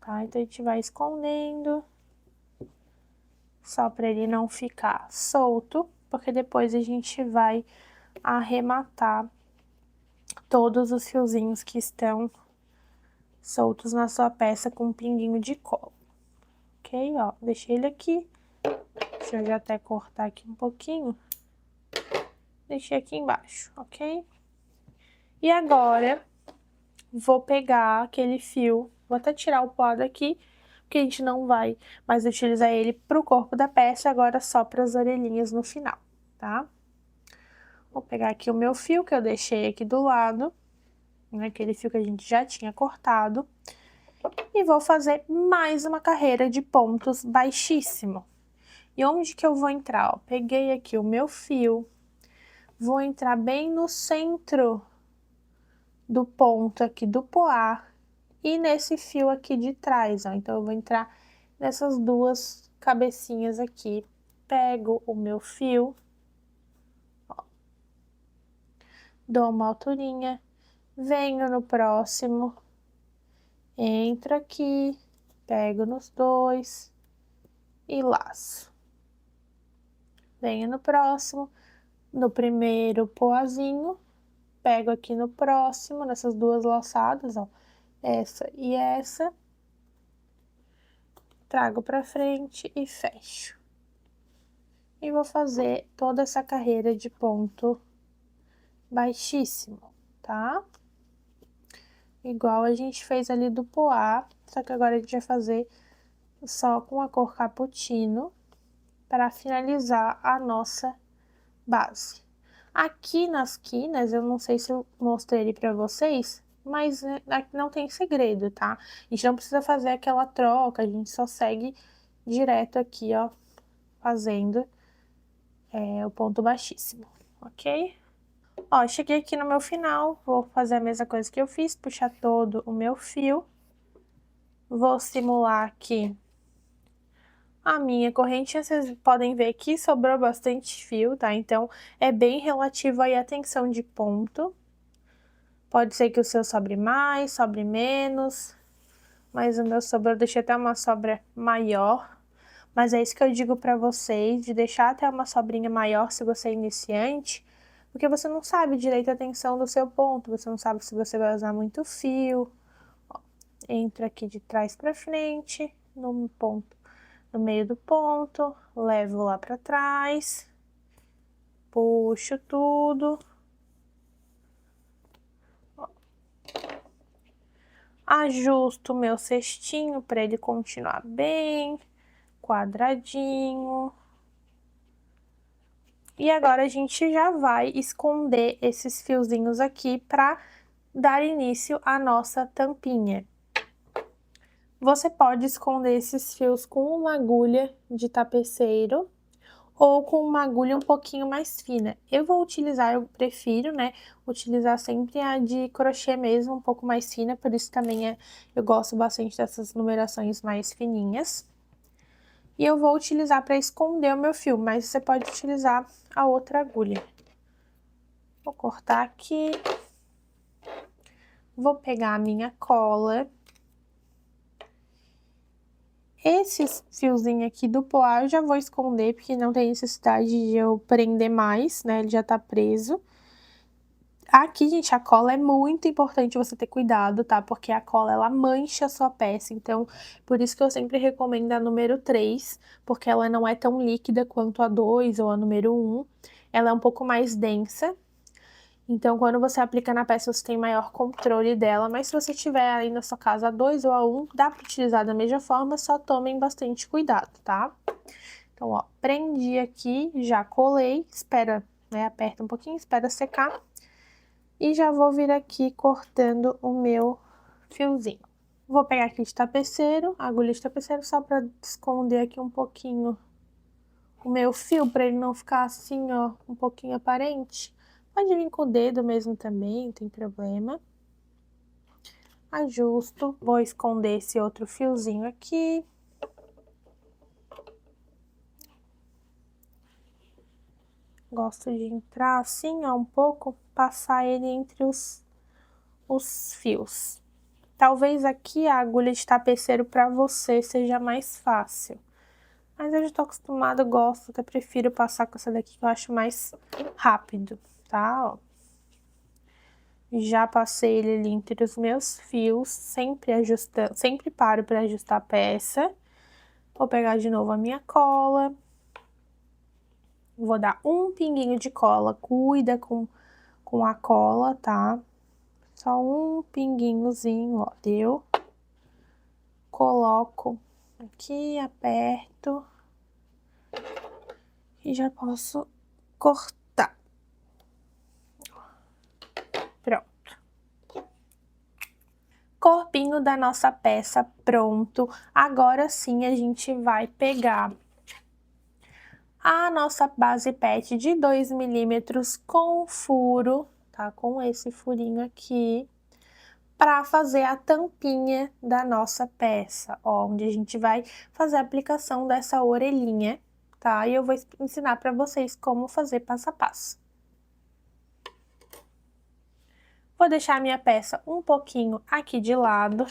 [SPEAKER 1] tá? Então, a gente vai escondendo, só pra ele não ficar solto, porque depois a gente vai arrematar todos os fiozinhos que estão soltos na sua peça com um pinguinho de cola, ok? Ó, deixei ele aqui, deixa eu já até cortar aqui um pouquinho, deixei aqui embaixo, ok? E agora, vou pegar aquele fio, vou até tirar o pó daqui, porque a gente não vai mais utilizar ele pro corpo da peça, agora só pras orelhinhas no final, tá? Vou pegar aqui o meu fio que eu deixei aqui do lado, naquele fio que a gente já tinha cortado. E vou fazer mais uma carreira de pontos baixíssimo. E onde que eu vou entrar? Ó, peguei aqui o meu fio, vou entrar bem no centro do ponto aqui do poá e nesse fio aqui de trás, ó. Então, eu vou entrar nessas duas cabecinhas aqui, pego o meu fio, ó, dou uma alturinha, venho no próximo, entro aqui, pego nos dois e laço. Venho no próximo, no primeiro poazinho, pego aqui no próximo, nessas duas laçadas, ó, essa e essa, trago pra frente e fecho. E vou fazer toda essa carreira de ponto baixíssimo, tá? Igual a gente fez ali do poá, só que agora a gente vai fazer só com a cor cappuccino para finalizar a nossa base. Aqui nas quinas, eu não sei se eu mostrei ele pra vocês, mas aqui não tem segredo, tá? A gente não precisa fazer aquela troca, a gente só segue direto aqui, ó, fazendo o ponto baixíssimo, ok? Ó, cheguei aqui no meu final, vou fazer a mesma coisa que eu fiz, puxar todo o meu fio. Vou simular aqui a minha correntinha, vocês podem ver que sobrou bastante fio, tá? Então, é bem relativo aí a tensão de ponto. Pode ser que o seu sobre mais, sobre menos, mas o meu sobrou, eu deixei até uma sobra maior. Mas é isso que eu digo pra vocês, de deixar até uma sobrinha maior se você é iniciante, porque você não sabe direito a tensão do seu ponto, você não sabe se você vai usar muito fio. Ó, entro aqui de trás pra frente, no ponto, no meio do ponto, levo lá pra trás, puxo tudo. Ó. Ajusto o meu cestinho pra ele continuar bem quadradinho. E agora a gente já vai esconder esses fiozinhos aqui para dar início à nossa tampinha. Você pode esconder esses fios com uma agulha de tapeceiro ou com uma agulha um pouquinho mais fina. Eu vou utilizar, eu prefiro, né, utilizar sempre a de crochê mesmo, um pouco mais fina, por isso também eu gosto bastante dessas numerações mais fininhas. E eu vou utilizar para esconder o meu fio, mas você pode utilizar a outra agulha. Vou cortar aqui. Vou pegar a minha cola. Esses fiozinhos aqui do poá eu já vou esconder, porque não tem necessidade de eu prender mais, né? Ele já tá preso. Aqui, gente, a cola é muito importante você ter cuidado, tá? Porque a cola, ela mancha a sua peça, então, por isso que eu sempre recomendo a número 3, porque ela não é tão líquida quanto a 2 ou a número 1. Ela é um pouco mais densa, então, quando você aplica na peça, você tem maior controle dela, mas se você tiver aí na sua casa a 2 ou a 1, dá pra utilizar da mesma forma, só tomem bastante cuidado, tá? Então, ó, prendi aqui, já colei, espera, né, aperta um pouquinho, espera secar. E já vou vir aqui cortando o meu fiozinho. Vou pegar aqui de tapeceiro, agulha de tapeceiro, só pra esconder aqui um pouquinho o meu fio, pra ele não ficar assim, ó, um pouquinho aparente. Pode vir com o dedo mesmo também, não tem problema. Ajusto, vou esconder esse outro fiozinho aqui. Gosto de entrar assim, ó, um pouco, passar ele entre os fios. Talvez aqui a agulha de tapeceiro pra você seja mais fácil. Mas eu já tô acostumada, gosto, até prefiro passar com essa daqui que eu acho mais rápido, tá? Ó. Já passei ele ali entre os meus fios, sempre ajustando, sempre paro pra ajustar a peça. Vou pegar de novo a minha cola. Vou dar um pinguinho de cola, cuida com a cola, tá? Só um pinguinhozinho, ó, deu. Coloco aqui, aperto. E já posso cortar. Pronto. Corpinho da nossa peça pronto. Agora sim a gente vai pegar a nossa base PET de 2 milímetros com furo, tá? Com esse furinho aqui, para fazer a tampinha da nossa peça, ó, onde a gente vai fazer a aplicação dessa orelhinha, tá? E eu vou ensinar para vocês como fazer passo a passo. Vou deixar a minha peça um pouquinho aqui de lado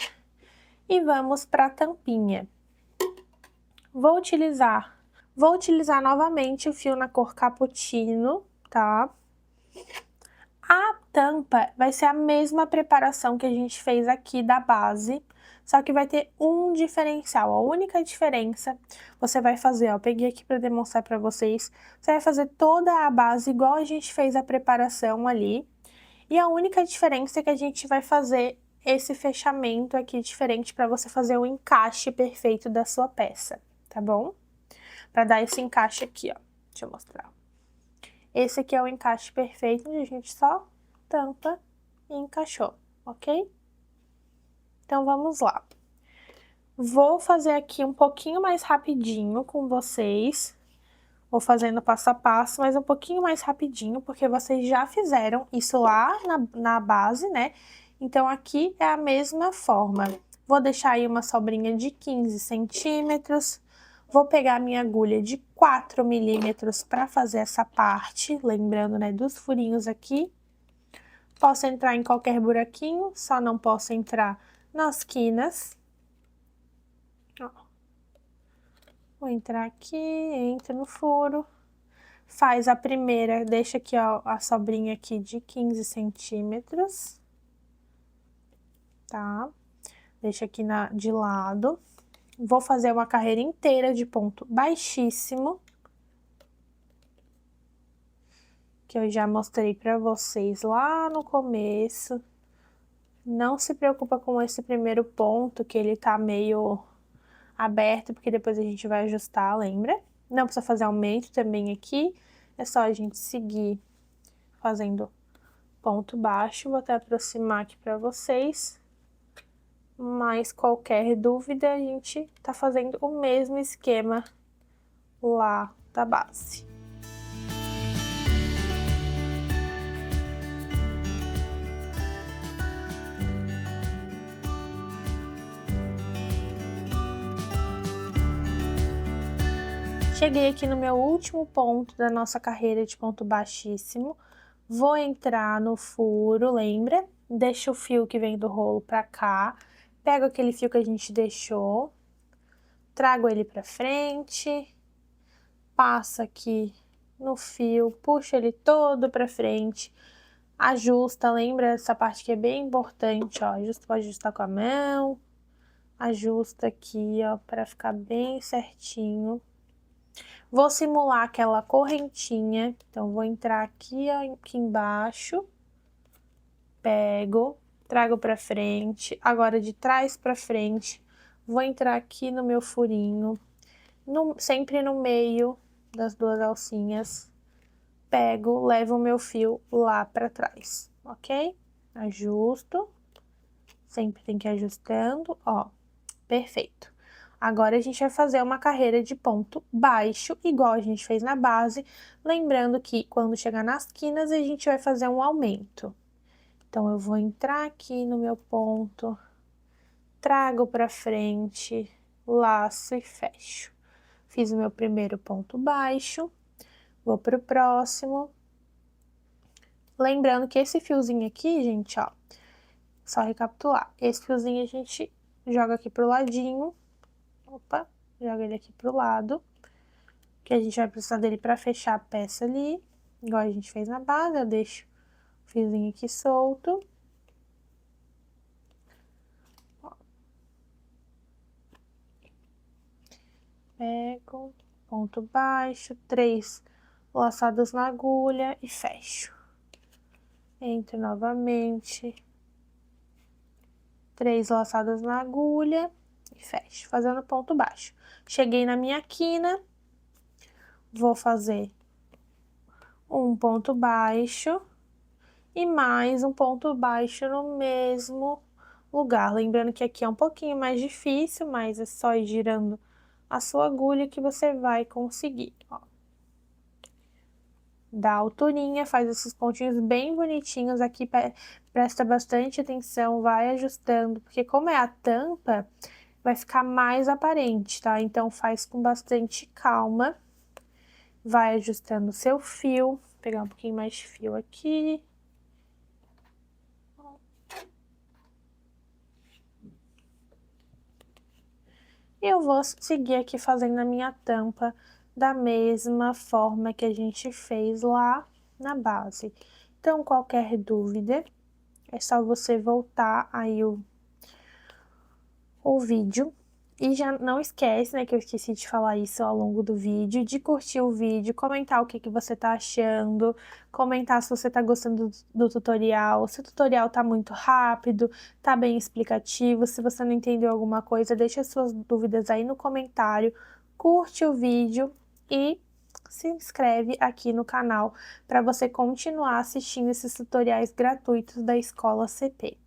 [SPEAKER 1] e vamos para a tampinha. Vou utilizar novamente o fio na cor cappuccino, tá? A tampa vai ser a mesma preparação que a gente fez aqui da base, só que vai ter um diferencial. A única diferença, você vai fazer, ó, peguei aqui para demonstrar para vocês, você vai fazer toda a base igual a gente fez a preparação ali, e a única diferença é que a gente vai fazer esse fechamento aqui diferente para você fazer o encaixe perfeito da sua peça, tá bom? Para dar esse encaixe aqui, ó, deixa eu mostrar. Esse aqui é o encaixe perfeito, onde a gente só tampa e encaixou, ok? Então, vamos lá. Vou fazer aqui um pouquinho mais rapidinho com vocês. Vou fazendo passo a passo, mas um pouquinho mais rapidinho, porque vocês já fizeram isso lá na base, né? Então, aqui é a mesma forma. Vou deixar aí uma sobrinha de 15 centímetros. Vou pegar a minha agulha de 4 milímetros para fazer essa parte, lembrando, né, dos furinhos aqui. Posso entrar em qualquer buraquinho, só não posso entrar nas quinas. Ó. Vou entrar aqui, entro no furo. Faz a primeira, deixa aqui, ó, a sobrinha aqui de 15 centímetros. Tá? Deixa aqui de lado. Vou fazer uma carreira inteira de ponto baixíssimo, que eu já mostrei pra vocês lá no começo. Não se preocupa com esse primeiro ponto, que ele tá meio aberto, porque depois a gente vai ajustar, lembra? Não precisa fazer aumento também aqui, é só a gente seguir fazendo ponto baixo. Vou até aproximar aqui pra vocês. Mas qualquer dúvida, a gente tá fazendo o mesmo esquema lá da base. Cheguei aqui no meu último ponto da nossa carreira de ponto baixíssimo. Vou entrar no furo, lembra? Deixa o fio que vem do rolo pra cá. Pego aquele fio que a gente deixou, trago ele pra frente, passa aqui no fio, puxa ele todo pra frente, ajusta, lembra essa parte que é bem importante, ó, pode ajustar com a mão, ajusta aqui, ó, pra ficar bem certinho. Vou simular aquela correntinha, então vou entrar aqui, ó, aqui embaixo, pego, trago pra frente, agora de trás pra frente, vou entrar aqui no meu furinho, sempre no meio das duas alcinhas, pego, levo o meu fio lá pra trás, ok? Ajusto, sempre tem que ir ajustando, ó, perfeito. Agora, a gente vai fazer uma carreira de ponto baixo, igual a gente fez na base, lembrando que quando chegar nas quinas, a gente vai fazer um aumento. Então, eu vou entrar aqui no meu ponto, trago pra frente, laço e fecho. Fiz o meu primeiro ponto baixo, vou pro próximo. Lembrando que esse fiozinho aqui, gente, ó, só recapitular, esse fiozinho a gente joga aqui pro ladinho, opa, joga ele aqui pro lado, que a gente vai precisar dele pra fechar a peça ali, igual a gente fez na base. Eu deixo o fiozinho aqui solto. Pego, ponto baixo, 3 laçadas na agulha e fecho. Entro novamente, 3 laçadas na agulha e fecho, fazendo ponto baixo. Cheguei na minha quina, vou fazer um ponto baixo e mais um ponto baixo no mesmo lugar. Lembrando que aqui é um pouquinho mais difícil, mas é só ir girando a sua agulha que você vai conseguir, ó. Dá alturinha, faz esses pontinhos bem bonitinhos aqui, presta bastante atenção, vai ajustando, porque como é a tampa, vai ficar mais aparente, tá? Então, faz com bastante calma, vai ajustando o seu fio, vou pegar um pouquinho mais de fio aqui. E eu vou seguir aqui fazendo a minha tampa da mesma forma que a gente fez lá na base. Então, qualquer dúvida, é só você voltar aí o vídeo. E já não esquece, né, que eu esqueci de falar isso ao longo do vídeo, de curtir o vídeo, comentar o que você tá achando, comentar se você tá gostando do tutorial, se o tutorial tá muito rápido, tá bem explicativo, se você não entendeu alguma coisa, deixa suas dúvidas aí no comentário, curte o vídeo e se inscreve aqui no canal para você continuar assistindo esses tutoriais gratuitos da Escola CP,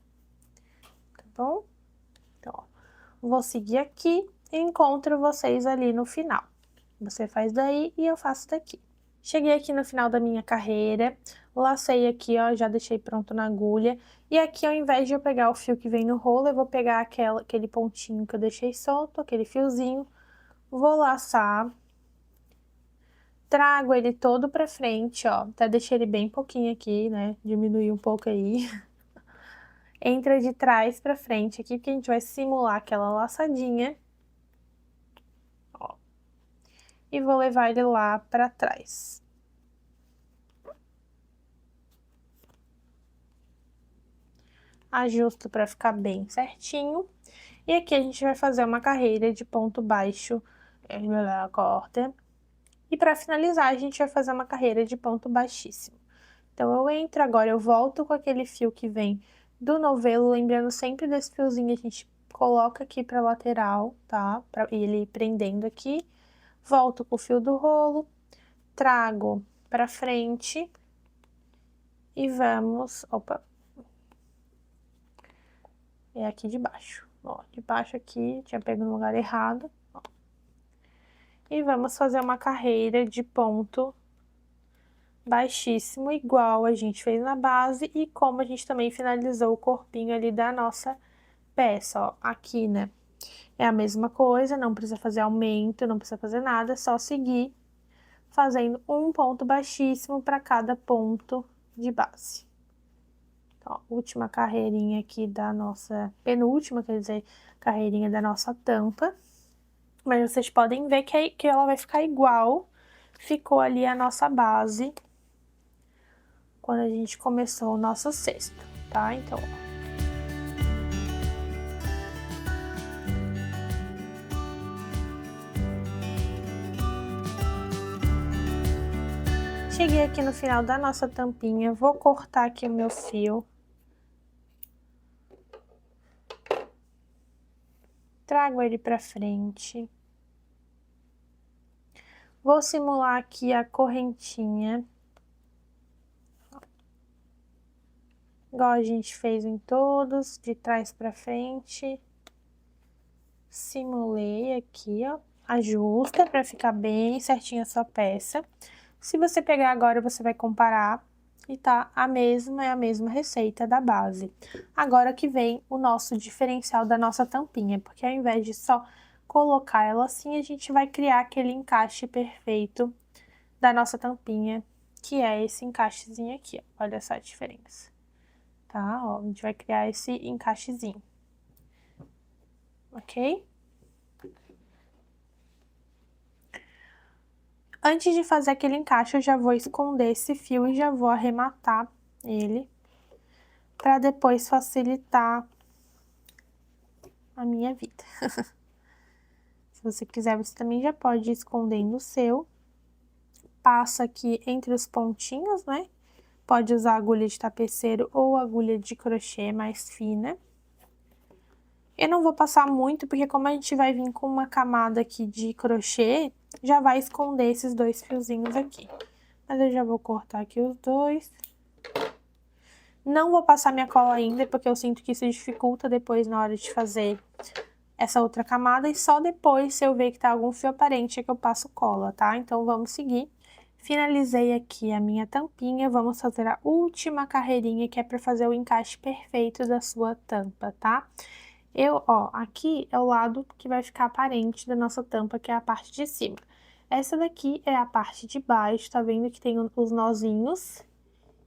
[SPEAKER 1] tá bom? Então, ó. Vou seguir aqui e encontro vocês ali no final. Você faz daí e eu faço daqui. Cheguei aqui no final da minha carreira, lacei aqui, ó, já deixei pronto na agulha. E aqui, ao invés de eu pegar o fio que vem no rolo, eu vou pegar aquele pontinho que eu deixei solto, aquele fiozinho, vou laçar. Trago ele todo pra frente, ó, até deixei ele bem pouquinho aqui, né, diminuir um pouco aí. Entra de trás pra frente aqui, porque a gente vai simular aquela laçadinha. Ó. E vou levar ele lá pra trás. Ajusto pra ficar bem certinho. E aqui a gente vai fazer uma carreira de ponto baixo, corta. E pra finalizar, a gente vai fazer uma carreira de ponto baixíssimo. Então, eu entro agora, eu volto com aquele fio que vem do novelo, lembrando sempre desse fiozinho, a gente coloca aqui pra lateral, tá? Pra ele prendendo aqui. Volto com o fio do rolo, trago pra frente e vamos... Opa! É aqui de baixo. Ó, de baixo aqui, tinha pego no lugar errado. Ó. E vamos fazer uma carreira de ponto baixíssimo, igual a gente fez na base e como a gente também finalizou o corpinho ali da nossa peça, ó. Aqui, né, é a mesma coisa, não precisa fazer aumento, não precisa fazer nada, é só seguir fazendo um ponto baixíssimo para cada ponto de base. Ó, última carreirinha aqui da nossa... penúltima, quer dizer, carreirinha da nossa tampa. Mas vocês podem ver que ela vai ficar igual ficou ali a nossa base quando a gente começou o nosso cesto, tá? Então, ó. Cheguei aqui no final da nossa tampinha, vou cortar aqui o meu fio. Trago ele pra frente. Vou simular aqui a correntinha. Igual a gente fez em todos, de trás pra frente. Simulei aqui, ó. Ajusta pra ficar bem certinha a sua peça. Se você pegar agora, você vai comparar e tá é a mesma receita da base. Agora que vem o nosso diferencial da nossa tampinha, porque ao invés de só colocar ela assim, a gente vai criar aquele encaixe perfeito da nossa tampinha, que é esse encaixezinho aqui, ó. Olha só a diferença, tá? Ó, a gente vai criar esse encaixezinho, ok? Antes de fazer aquele encaixe, eu já vou esconder esse fio e já vou arrematar ele, para depois facilitar a minha vida. Se você quiser, você também já pode ir escondendo o seu. Passa aqui entre os pontinhos, né? Pode usar agulha de tapeceiro ou agulha de crochê mais fina. Eu não vou passar muito, porque como a gente vai vir com uma camada aqui de crochê, já vai esconder esses dois fiozinhos aqui. Mas eu já vou cortar aqui os dois. Não vou passar minha cola ainda, porque eu sinto que isso dificulta depois na hora de fazer essa outra camada. E só depois, se eu ver que tá algum fio aparente, é que eu passo cola, tá? Então, vamos seguir. Finalizei aqui a minha tampinha, vamos fazer a última carreirinha, que é pra fazer o encaixe perfeito da sua tampa, tá? Aqui é o lado que vai ficar aparente da nossa tampa, que é a parte de cima. Essa daqui é a parte de baixo, tá vendo que tem os nozinhos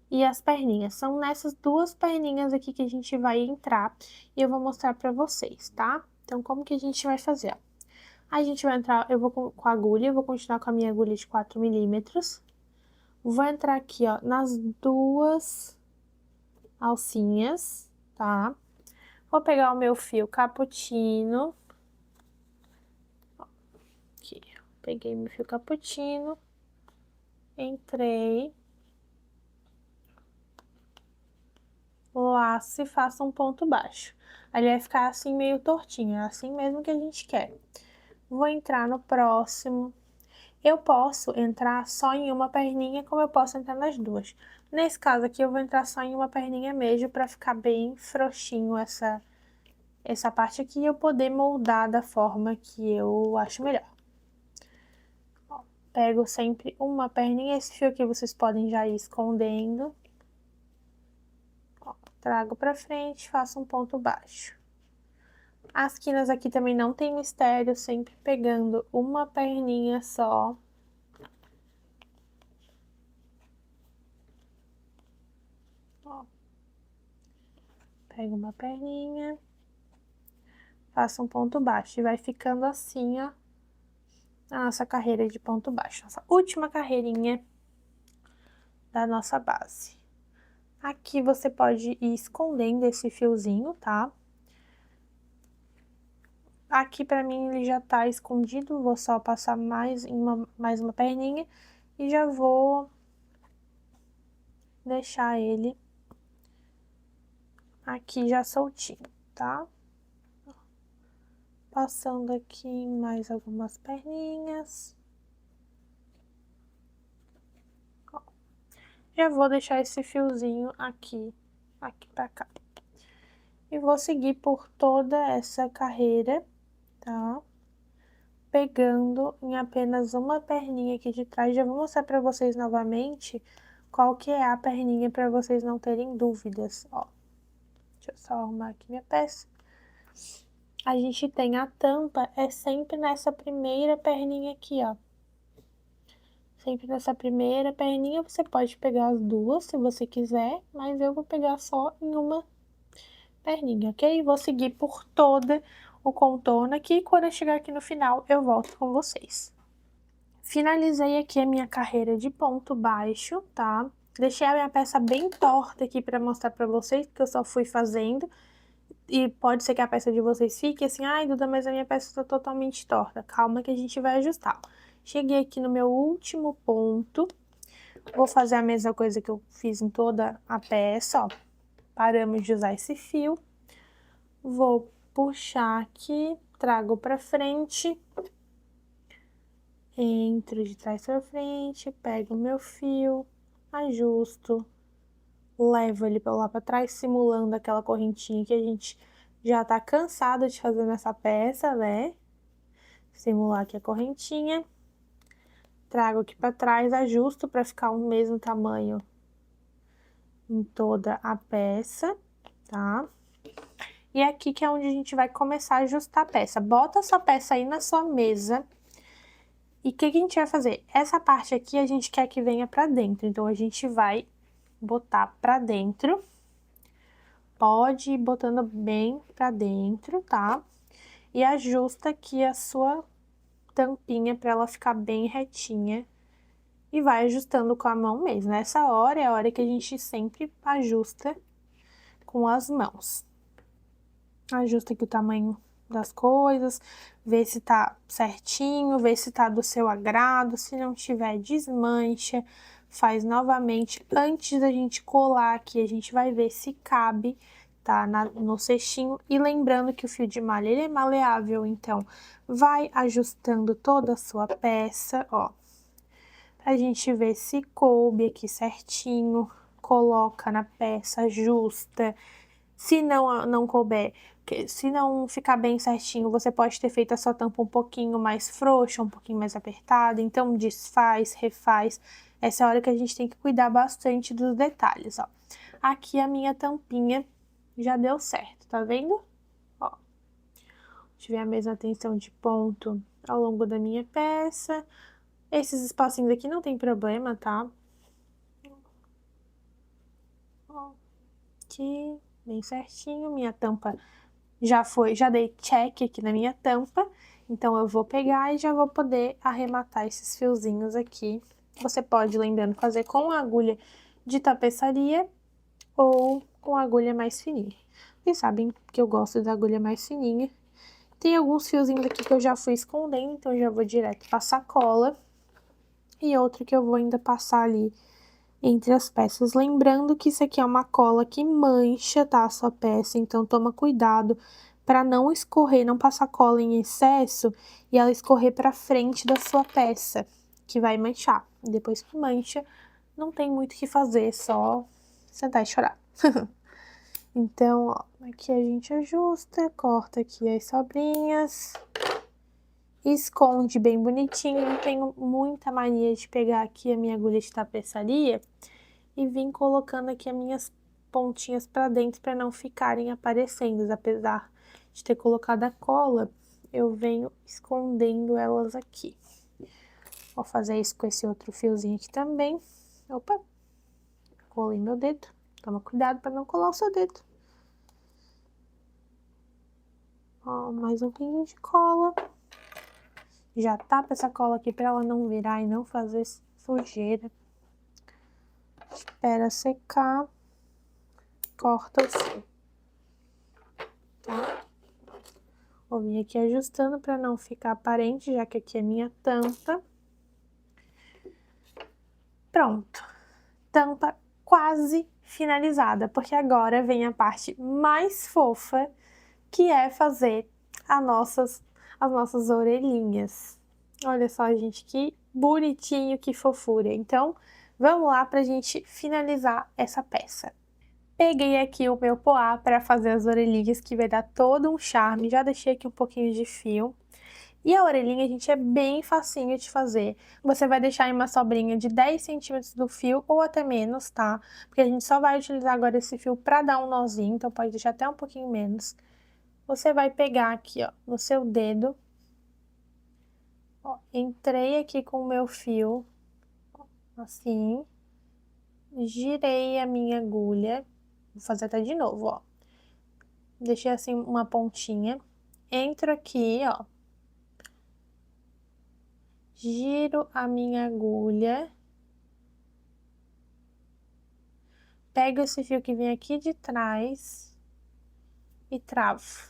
[SPEAKER 1] e as perninhas. São nessas duas perninhas aqui que a gente vai entrar e eu vou mostrar pra vocês, tá? Então, como que a gente vai fazer, ó? A gente vai entrar, eu vou com a agulha, eu vou continuar com a minha agulha de 4 milímetros. Vou entrar aqui, ó, nas duas alcinhas, tá? Vou pegar o meu fio cappuccino. Aqui, peguei meu fio cappuccino. Entrei. Laço e faço um ponto baixo. Ele vai ficar assim meio tortinho, é assim mesmo que a gente quer. Vou entrar no próximo. Eu posso entrar só em uma perninha, como eu posso entrar nas duas. Nesse caso aqui, eu vou entrar só em uma perninha mesmo, pra ficar bem frouxinho essa parte aqui, e eu poder moldar da forma que eu acho melhor. Ó, pego sempre uma perninha, esse fio aqui vocês podem já ir escondendo. Ó, trago pra frente, faço um ponto baixo. As quinas aqui também não tem mistério, sempre pegando uma perninha só. Ó. Pego uma perninha, faço um ponto baixo e vai ficando assim, ó, a nossa carreira de ponto baixo. Nossa última carreirinha da nossa base. Aqui você pode ir escondendo esse fiozinho, tá? Aqui pra mim ele já tá escondido, vou só passar mais uma perninha e já vou deixar ele aqui já soltinho, tá? Passando aqui em mais algumas perninhas. Ó. Já vou deixar esse fiozinho aqui pra cá. E vou seguir por toda essa carreira, tá? Pegando em apenas uma perninha aqui de trás. Já vou mostrar pra vocês novamente qual que é a perninha pra vocês não terem dúvidas, ó. Deixa eu só arrumar aqui minha peça. A gente tem a tampa, é sempre nessa primeira perninha aqui, ó. Sempre nessa primeira perninha, você pode pegar as duas, se você quiser, mas eu vou pegar só em uma perninha, ok? Vou seguir por toda o contorno aqui, e quando eu chegar aqui no final, eu volto com vocês. Finalizei aqui a minha carreira de ponto baixo, tá? Deixei a minha peça bem torta aqui pra mostrar pra vocês, porque eu só fui fazendo. E pode ser que a peça de vocês fique assim, ai, Duda, mas a minha peça tá totalmente torta. Calma que a gente vai ajustar. Cheguei aqui no meu último ponto. Vou fazer a mesma coisa que eu fiz em toda a peça, ó. Paramos de usar esse fio. Vou puxar aqui, trago pra frente. Entro de trás pra frente, pego o meu fio, ajusto, levo ele lá pra trás, simulando aquela correntinha que a gente já tá cansado de fazer nessa peça, né? Simular aqui a correntinha. Trago aqui pra trás, ajusto pra ficar o mesmo tamanho em toda a peça, tá? E aqui que é onde a gente vai começar a ajustar a peça. Bota a sua peça aí na sua mesa. E o que a gente vai fazer? Essa parte aqui a gente quer que venha pra dentro, então a gente vai botar pra dentro. Pode ir botando bem pra dentro, tá? E ajusta aqui a sua tampinha pra ela ficar bem retinha. E vai ajustando com a mão mesmo. Nessa hora é a hora que a gente sempre ajusta com as mãos. Ajusta aqui o tamanho das coisas, vê se tá certinho, vê se tá do seu agrado, se não tiver, desmancha, faz novamente. Antes da gente colar aqui, a gente vai ver se cabe, tá, no cestinho. E lembrando que o fio de malha, ele é maleável, então vai ajustando toda a sua peça, ó. Pra gente ver se coube aqui certinho. coloca na peça, ajusta. Se não couber, se não ficar bem certinho, você pode ter feito a sua tampa um pouquinho mais frouxa, um pouquinho mais apertada. Então, desfaz, refaz. Essa é a hora que a gente tem que cuidar bastante dos detalhes, ó. Aqui a minha tampinha já deu certo, tá vendo? Ó, tive a mesma tensão de ponto ao longo da minha peça. Esses espacinhos aqui não tem problema, tá? Ó, aqui, bem certinho. Minha tampa já dei check aqui na minha tampa. Então, eu vou pegar e já vou poder arrematar esses fiozinhos aqui. Você pode, lembrando, fazer com a agulha de tapeçaria ou com a agulha mais fininha. Vocês sabem que eu gosto da agulha mais fininha. Tem alguns fiozinhos aqui que eu já fui escondendo, então eu já vou direto pra sacola. E outro que eu vou ainda passar ali entre as peças. Lembrando que isso aqui é uma cola que mancha, tá, a sua peça, então toma cuidado para não escorrer, não passar cola em excesso e ela escorrer pra frente da sua peça, que vai manchar. E depois que mancha, não tem muito o que fazer, só sentar e chorar. Então, ó, aqui a gente ajusta, corta aqui as sobrinhas, esconde bem bonitinho. Eu tenho muita mania de pegar aqui a minha agulha de tapeçaria e vim colocando aqui as minhas pontinhas pra dentro para não ficarem aparecendo. Apesar de ter colocado a cola, eu venho escondendo elas aqui. Vou fazer isso com esse outro fiozinho aqui também. Opa, colei meu dedo. Toma cuidado para não colar o seu dedo. Ó, mais um pinguinho de cola. Já tapa essa cola aqui para ela não virar e não fazer sujeira. Espera secar. Corta o fio. Tá? Vou vir aqui ajustando para não ficar aparente, já que aqui é minha tampa. Pronto. Tampa quase finalizada, porque agora vem a parte mais fofa, que é fazer as nossas orelhinhas. Olha só, gente, que bonitinho, que fofura. Então, vamos lá pra gente finalizar essa peça. Peguei aqui o meu poá para fazer as orelhinhas, que vai dar todo um charme. Já deixei aqui um pouquinho de fio. E a orelhinha, gente, é bem facinho de fazer. Você vai deixar em uma sobrinha de 10 centímetros do fio ou até menos, tá? Porque a gente só vai utilizar agora esse fio pra dar um nozinho, então pode deixar até um pouquinho menos. Você vai pegar aqui, ó, no seu dedo. Ó, entrei aqui com o meu fio, assim. Girei a minha agulha. Vou fazer até de novo, ó. Deixei assim uma pontinha. Entro aqui, ó. Giro a minha agulha. Pego esse fio que vem aqui de trás e travo.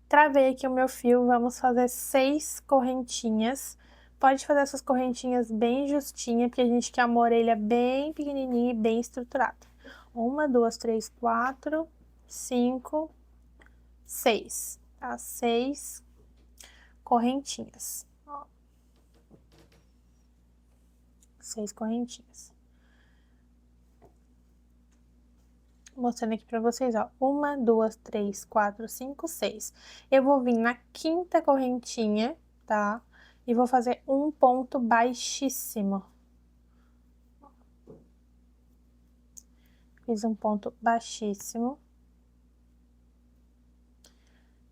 [SPEAKER 1] Travei aqui o meu fio, vamos fazer 6 correntinhas. Pode fazer essas correntinhas bem justinha, porque a gente quer uma orelha bem pequenininha e bem estruturada. 1, 2, 3, 4, 5, 6, tá? 6 correntinhas. Ó. 6 correntinhas. Mostrando aqui pra vocês, ó. 1, 2, 3, 4, 5, 6. Eu vou vir na quinta correntinha, tá? E vou fazer um ponto baixíssimo. Fiz um ponto baixíssimo.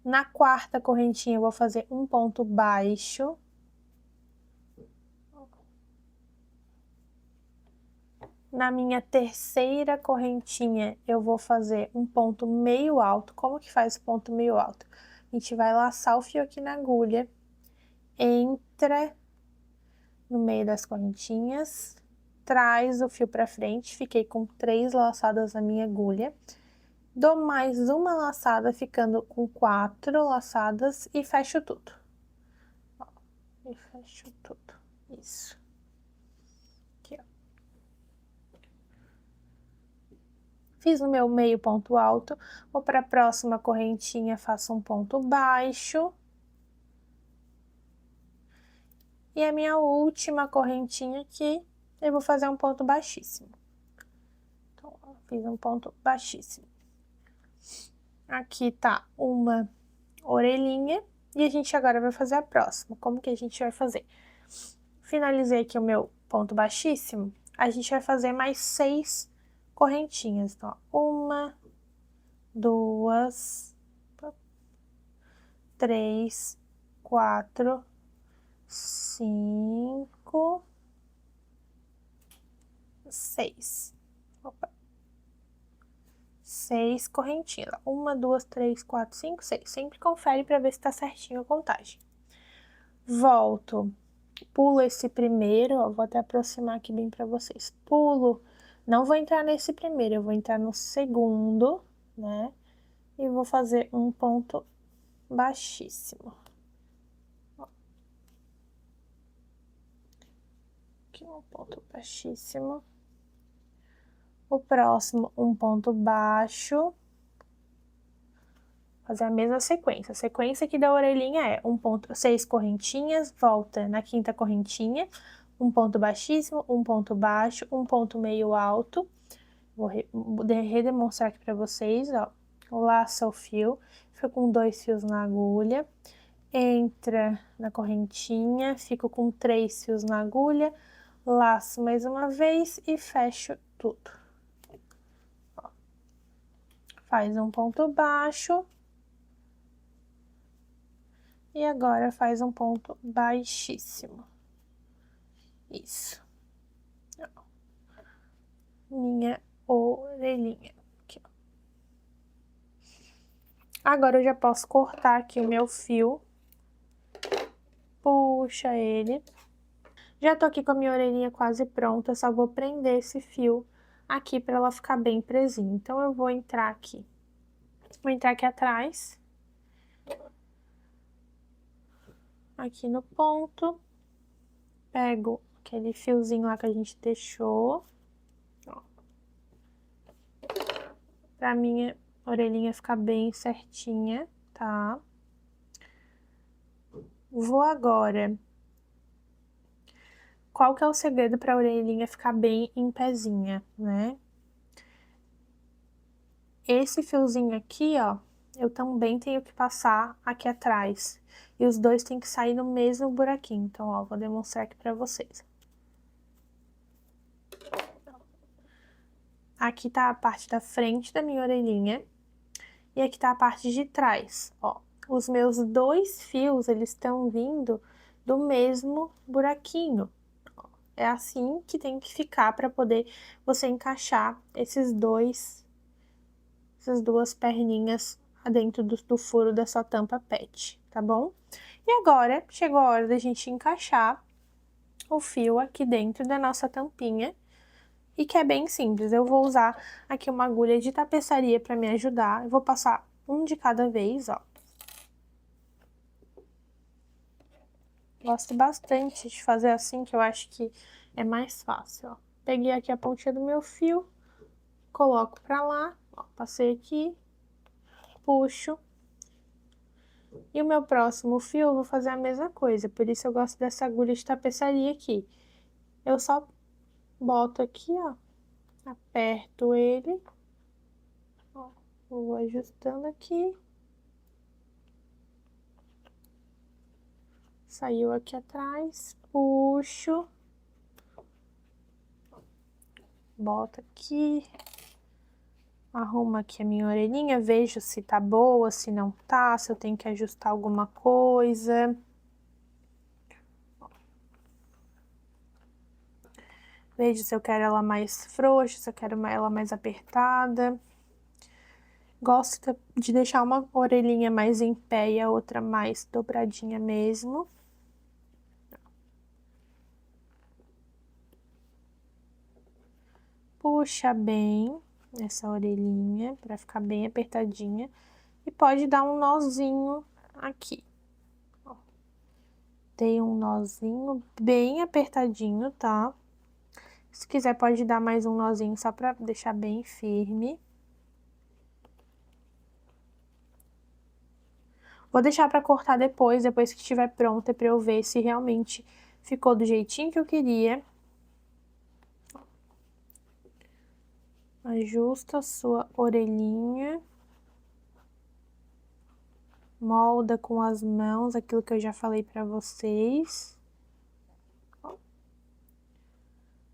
[SPEAKER 1] Na quarta correntinha, eu vou fazer um ponto baixo. Na minha terceira correntinha, eu vou fazer um ponto meio alto. Como que faz ponto meio alto? A gente vai laçar o fio aqui na agulha, entra no meio das correntinhas, traz o fio pra frente, fiquei com 3 laçadas na minha agulha. Dou mais uma laçada, ficando com 4 laçadas e fecho tudo. Ó, e fecho tudo, isso. Aqui, ó. Fiz o meu meio ponto alto, vou para a próxima correntinha, faço um ponto baixo. E a minha última correntinha aqui, eu vou fazer um ponto baixíssimo. fiz um ponto baixíssimo. Aqui tá uma orelhinha e a gente agora vai fazer a próxima. Como que a gente vai fazer? Finalizei aqui o meu ponto baixíssimo, a gente vai fazer mais 6 correntinhas. Então, ó, 1, 2, 3, 4, 5, 6. Opa. 6 correntinhas. 1, 2, 3, 4, 5, 6. Sempre confere para ver se tá certinho a contagem. Volto, pulo esse primeiro, ó, vou até aproximar aqui bem para vocês. Pulo, não vou entrar nesse primeiro, eu vou entrar no segundo, né? E vou fazer um ponto baixíssimo. Ó. Aqui um ponto baixíssimo. O próximo, um ponto baixo. Fazer a mesma sequência. A sequência aqui da orelhinha é 6 correntinhas, volta na 5ª correntinha, um ponto baixíssimo, um ponto baixo, um ponto meio alto. Vou redemonstrar aqui pra vocês, ó. Laça o fio, fica com 2 fios na agulha, entra na correntinha, fico com 3 fios na agulha, laço mais uma vez e fecho tudo. Ó. Faz um ponto baixo. E agora faz um ponto baixíssimo. Isso. Ó. Minha orelhinha. Aqui, ó. Agora eu já posso cortar aqui o meu fio. Puxa ele. Já tô aqui com a minha orelhinha quase pronta, só vou prender esse fio aqui pra ela ficar bem presinha. Então, eu vou entrar aqui. Vou entrar aqui atrás. Aqui no ponto. Pego aquele fiozinho lá que a gente deixou. Ó. Pra minha orelhinha ficar bem certinha, tá? Vou agora. Qual que é o segredo pra orelhinha ficar bem em pezinha, né? Esse fiozinho aqui, ó, eu também tenho que passar aqui atrás. E os dois tem que sair no mesmo buraquinho. Então, ó, vou demonstrar aqui pra vocês. Aqui tá a parte da frente da minha orelhinha. E aqui tá a parte de trás, ó. Os meus 2 fios, eles estão vindo do mesmo buraquinho. É assim que tem que ficar para poder você encaixar essas 2 perninhas dentro do furo da sua tampa PET, tá bom? E agora, chegou a hora da gente encaixar o fio aqui dentro da nossa tampinha. E que é bem simples, eu vou usar aqui uma agulha de tapeçaria para me ajudar. Eu vou passar um de cada vez, ó. Gosto bastante de fazer assim, que eu acho que é mais fácil, ó. Peguei aqui a pontinha do meu fio, coloco pra lá, ó, passei aqui, puxo. E o meu próximo fio eu vou fazer a mesma coisa, por isso eu gosto dessa agulha de tapeçaria aqui. Eu só boto aqui, ó, aperto ele, ó, vou ajustando aqui. Saiu aqui atrás, puxo, boto aqui, arrumo aqui a minha orelhinha, vejo se tá boa, se não tá, se eu tenho que ajustar alguma coisa. Vejo se eu quero ela mais frouxa, se eu quero ela mais apertada. Gosto de deixar uma orelhinha mais em pé e a outra mais dobradinha mesmo. Puxa bem essa orelhinha pra ficar bem apertadinha. E pode dar um nozinho aqui. Ó. Dei um nozinho bem apertadinho, tá? Se quiser, pode dar mais um nozinho só pra deixar bem firme. Vou deixar pra cortar depois que estiver pronta, pra eu ver se realmente ficou do jeitinho que eu queria. Ajusta a sua orelhinha. Molda com as mãos, aquilo que eu já falei pra vocês.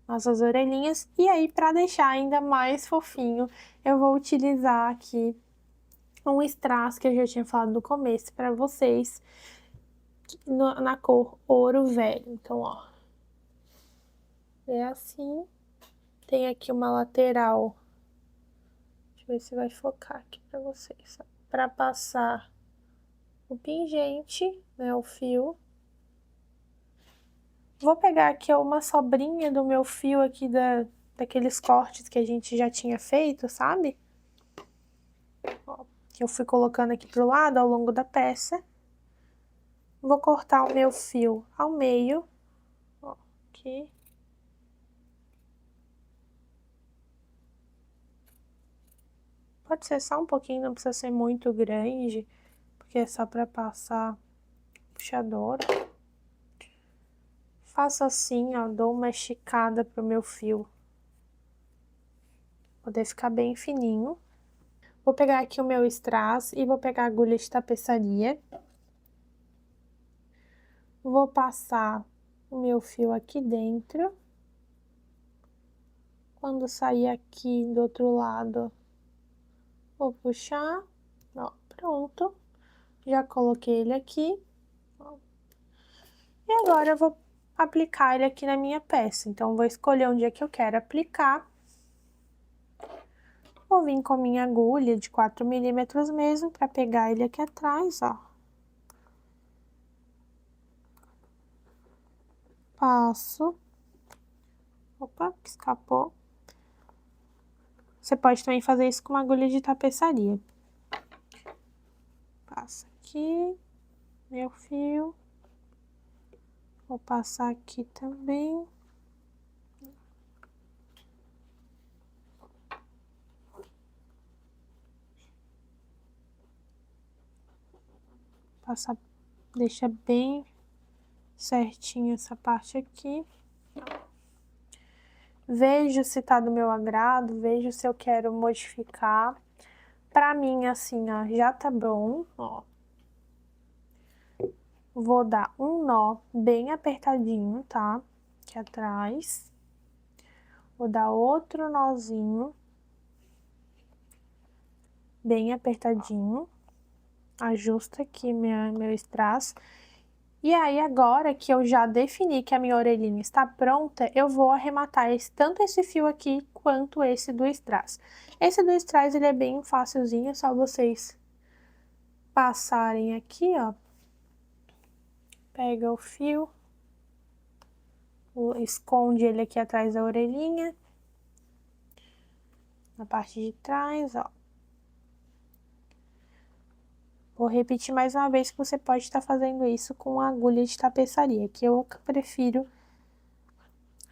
[SPEAKER 1] Nossas orelhinhas. E aí, pra deixar ainda mais fofinho, eu vou utilizar aqui um strass que eu já tinha falado no começo pra vocês, na cor ouro velho. Então, ó, é assim. Tem aqui uma lateral. Deixa eu ver se vai focar aqui pra vocês. Pra passar o pingente, né, o fio. Vou pegar aqui uma sobrinha do meu fio aqui daqueles cortes que a gente já tinha feito, sabe? Ó, que eu fui colocando aqui pro lado ao longo da peça. Vou cortar o meu fio ao meio, ó, aqui. Pode ser só um pouquinho, não precisa ser muito grande, porque é só pra passar puxador. Faço assim, ó, dou uma esticada pro meu fio poder ficar bem fininho. Vou pegar aqui o meu strass e vou pegar a agulha de tapeçaria. Vou passar o meu fio aqui dentro. Quando sair aqui do outro lado, vou puxar, ó, pronto. Já coloquei ele aqui. Ó. E agora eu vou aplicar ele aqui na minha peça. Então, vou escolher onde é que eu quero aplicar. Vou vir com a minha agulha de 4 milímetros mesmo, pra pegar ele aqui atrás, ó. Passo. Opa, que escapou. Você pode também fazer isso com uma agulha de tapeçaria. Passa aqui, meu fio. Vou passar aqui também. Passa, deixa bem certinho essa parte aqui. Vejo se tá do meu agrado, vejo se eu quero modificar. Pra mim, assim, ó, já tá bom, ó. Vou dar um nó bem apertadinho, tá? Aqui atrás. Vou dar outro nozinho. Bem apertadinho. Ajusta aqui meu strass. E aí, agora que eu já defini que a minha orelhinha está pronta, eu vou arrematar tanto esse fio aqui, quanto esse do strass. Esse do strass, ele é bem facilzinho, é só vocês passarem aqui, ó. Pega o fio, esconde ele aqui atrás da orelhinha, na parte de trás, ó. Vou repetir mais uma vez que você pode estar fazendo isso com a agulha de tapeçaria, que eu prefiro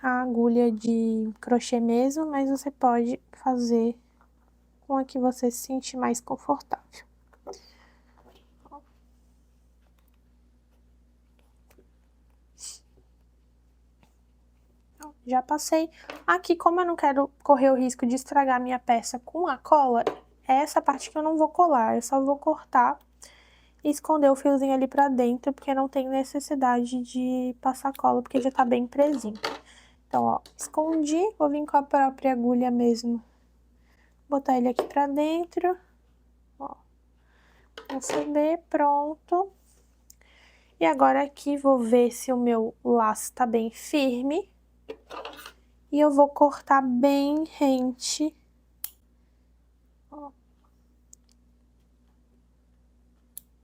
[SPEAKER 1] a agulha de crochê mesmo, mas você pode fazer com a que você se sentir mais confortável. Já passei. Aqui, como eu não quero correr o risco de estragar minha peça com a cola, é essa parte que eu não vou colar, eu só vou cortar e esconder o fiozinho ali pra dentro, porque não tem necessidade de passar cola, porque já tá bem presinho. Então, ó, escondi, vou vir com a própria agulha mesmo, botar ele aqui pra dentro, ó, receber, pronto. E agora aqui, vou ver se o meu laço tá bem firme. E eu vou cortar bem rente. Ó.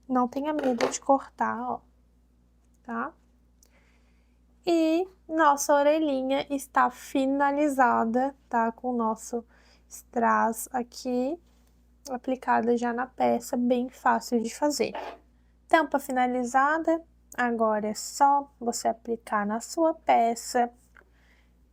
[SPEAKER 1] Não tenha medo de cortar, ó, tá? E nossa orelhinha está finalizada, tá? Com o nosso strass aqui, aplicada já na peça, bem fácil de fazer. Tampa finalizada, agora é só você aplicar na sua peça.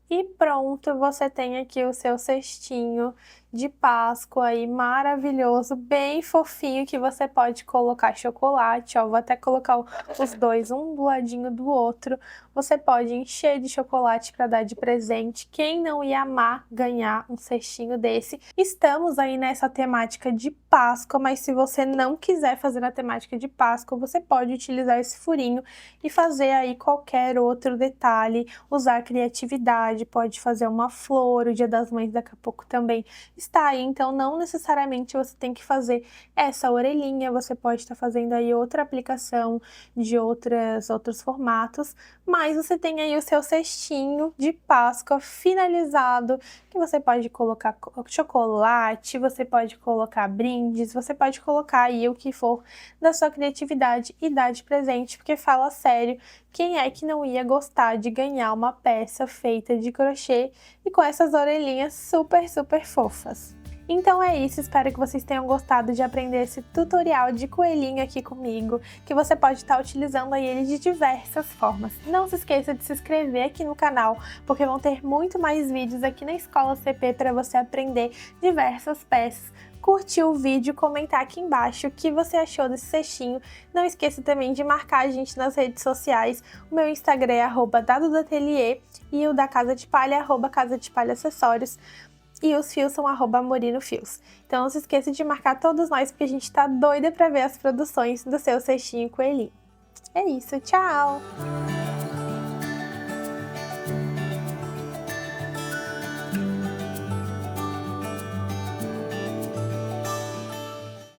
[SPEAKER 1] E pronto, você tem aqui o seu cestinho de Páscoa aí maravilhoso, bem fofinho, que você pode colocar chocolate, ó, vou até colocar os dois um do ladinho do outro. Você pode encher de chocolate para dar de presente. Quem não ia amar ganhar um cestinho desse? Estamos aí nessa temática de Páscoa, mas se você não quiser fazer na temática de Páscoa, você pode utilizar esse furinho e fazer aí qualquer outro detalhe, usar criatividade, pode fazer uma flor, o Dia das Mães daqui a pouco também está aí, então não necessariamente você tem que fazer essa orelhinha, você pode estar fazendo aí outra aplicação de outros formatos, mas você tem aí o seu cestinho de Páscoa finalizado, que você pode colocar chocolate, você pode colocar brindes, você pode colocar aí o que for da sua criatividade e dar de presente, porque fala sério, quem é que não ia gostar de ganhar uma peça feita de crochê e com essas orelhinhas super, super fofas? Então é isso, espero que vocês tenham gostado de aprender esse tutorial de coelhinho aqui comigo, que você pode estar utilizando aí ele de diversas formas. Não se esqueça de se inscrever aqui no canal, porque vão ter muito mais vídeos aqui na Escola CP para você aprender diversas peças. Curtir o vídeo, comentar aqui embaixo o que você achou desse cestinho. Não esqueça também de marcar a gente nas redes sociais. O meu Instagram é @dadodatelier e o da Casa de Palha é @Casa de Palha Acessórios. E os fios são @morinofios. Então não se esqueça de marcar todos nós, porque a gente tá doida pra ver as produções do seu cestinho coelhinho. É isso, tchau!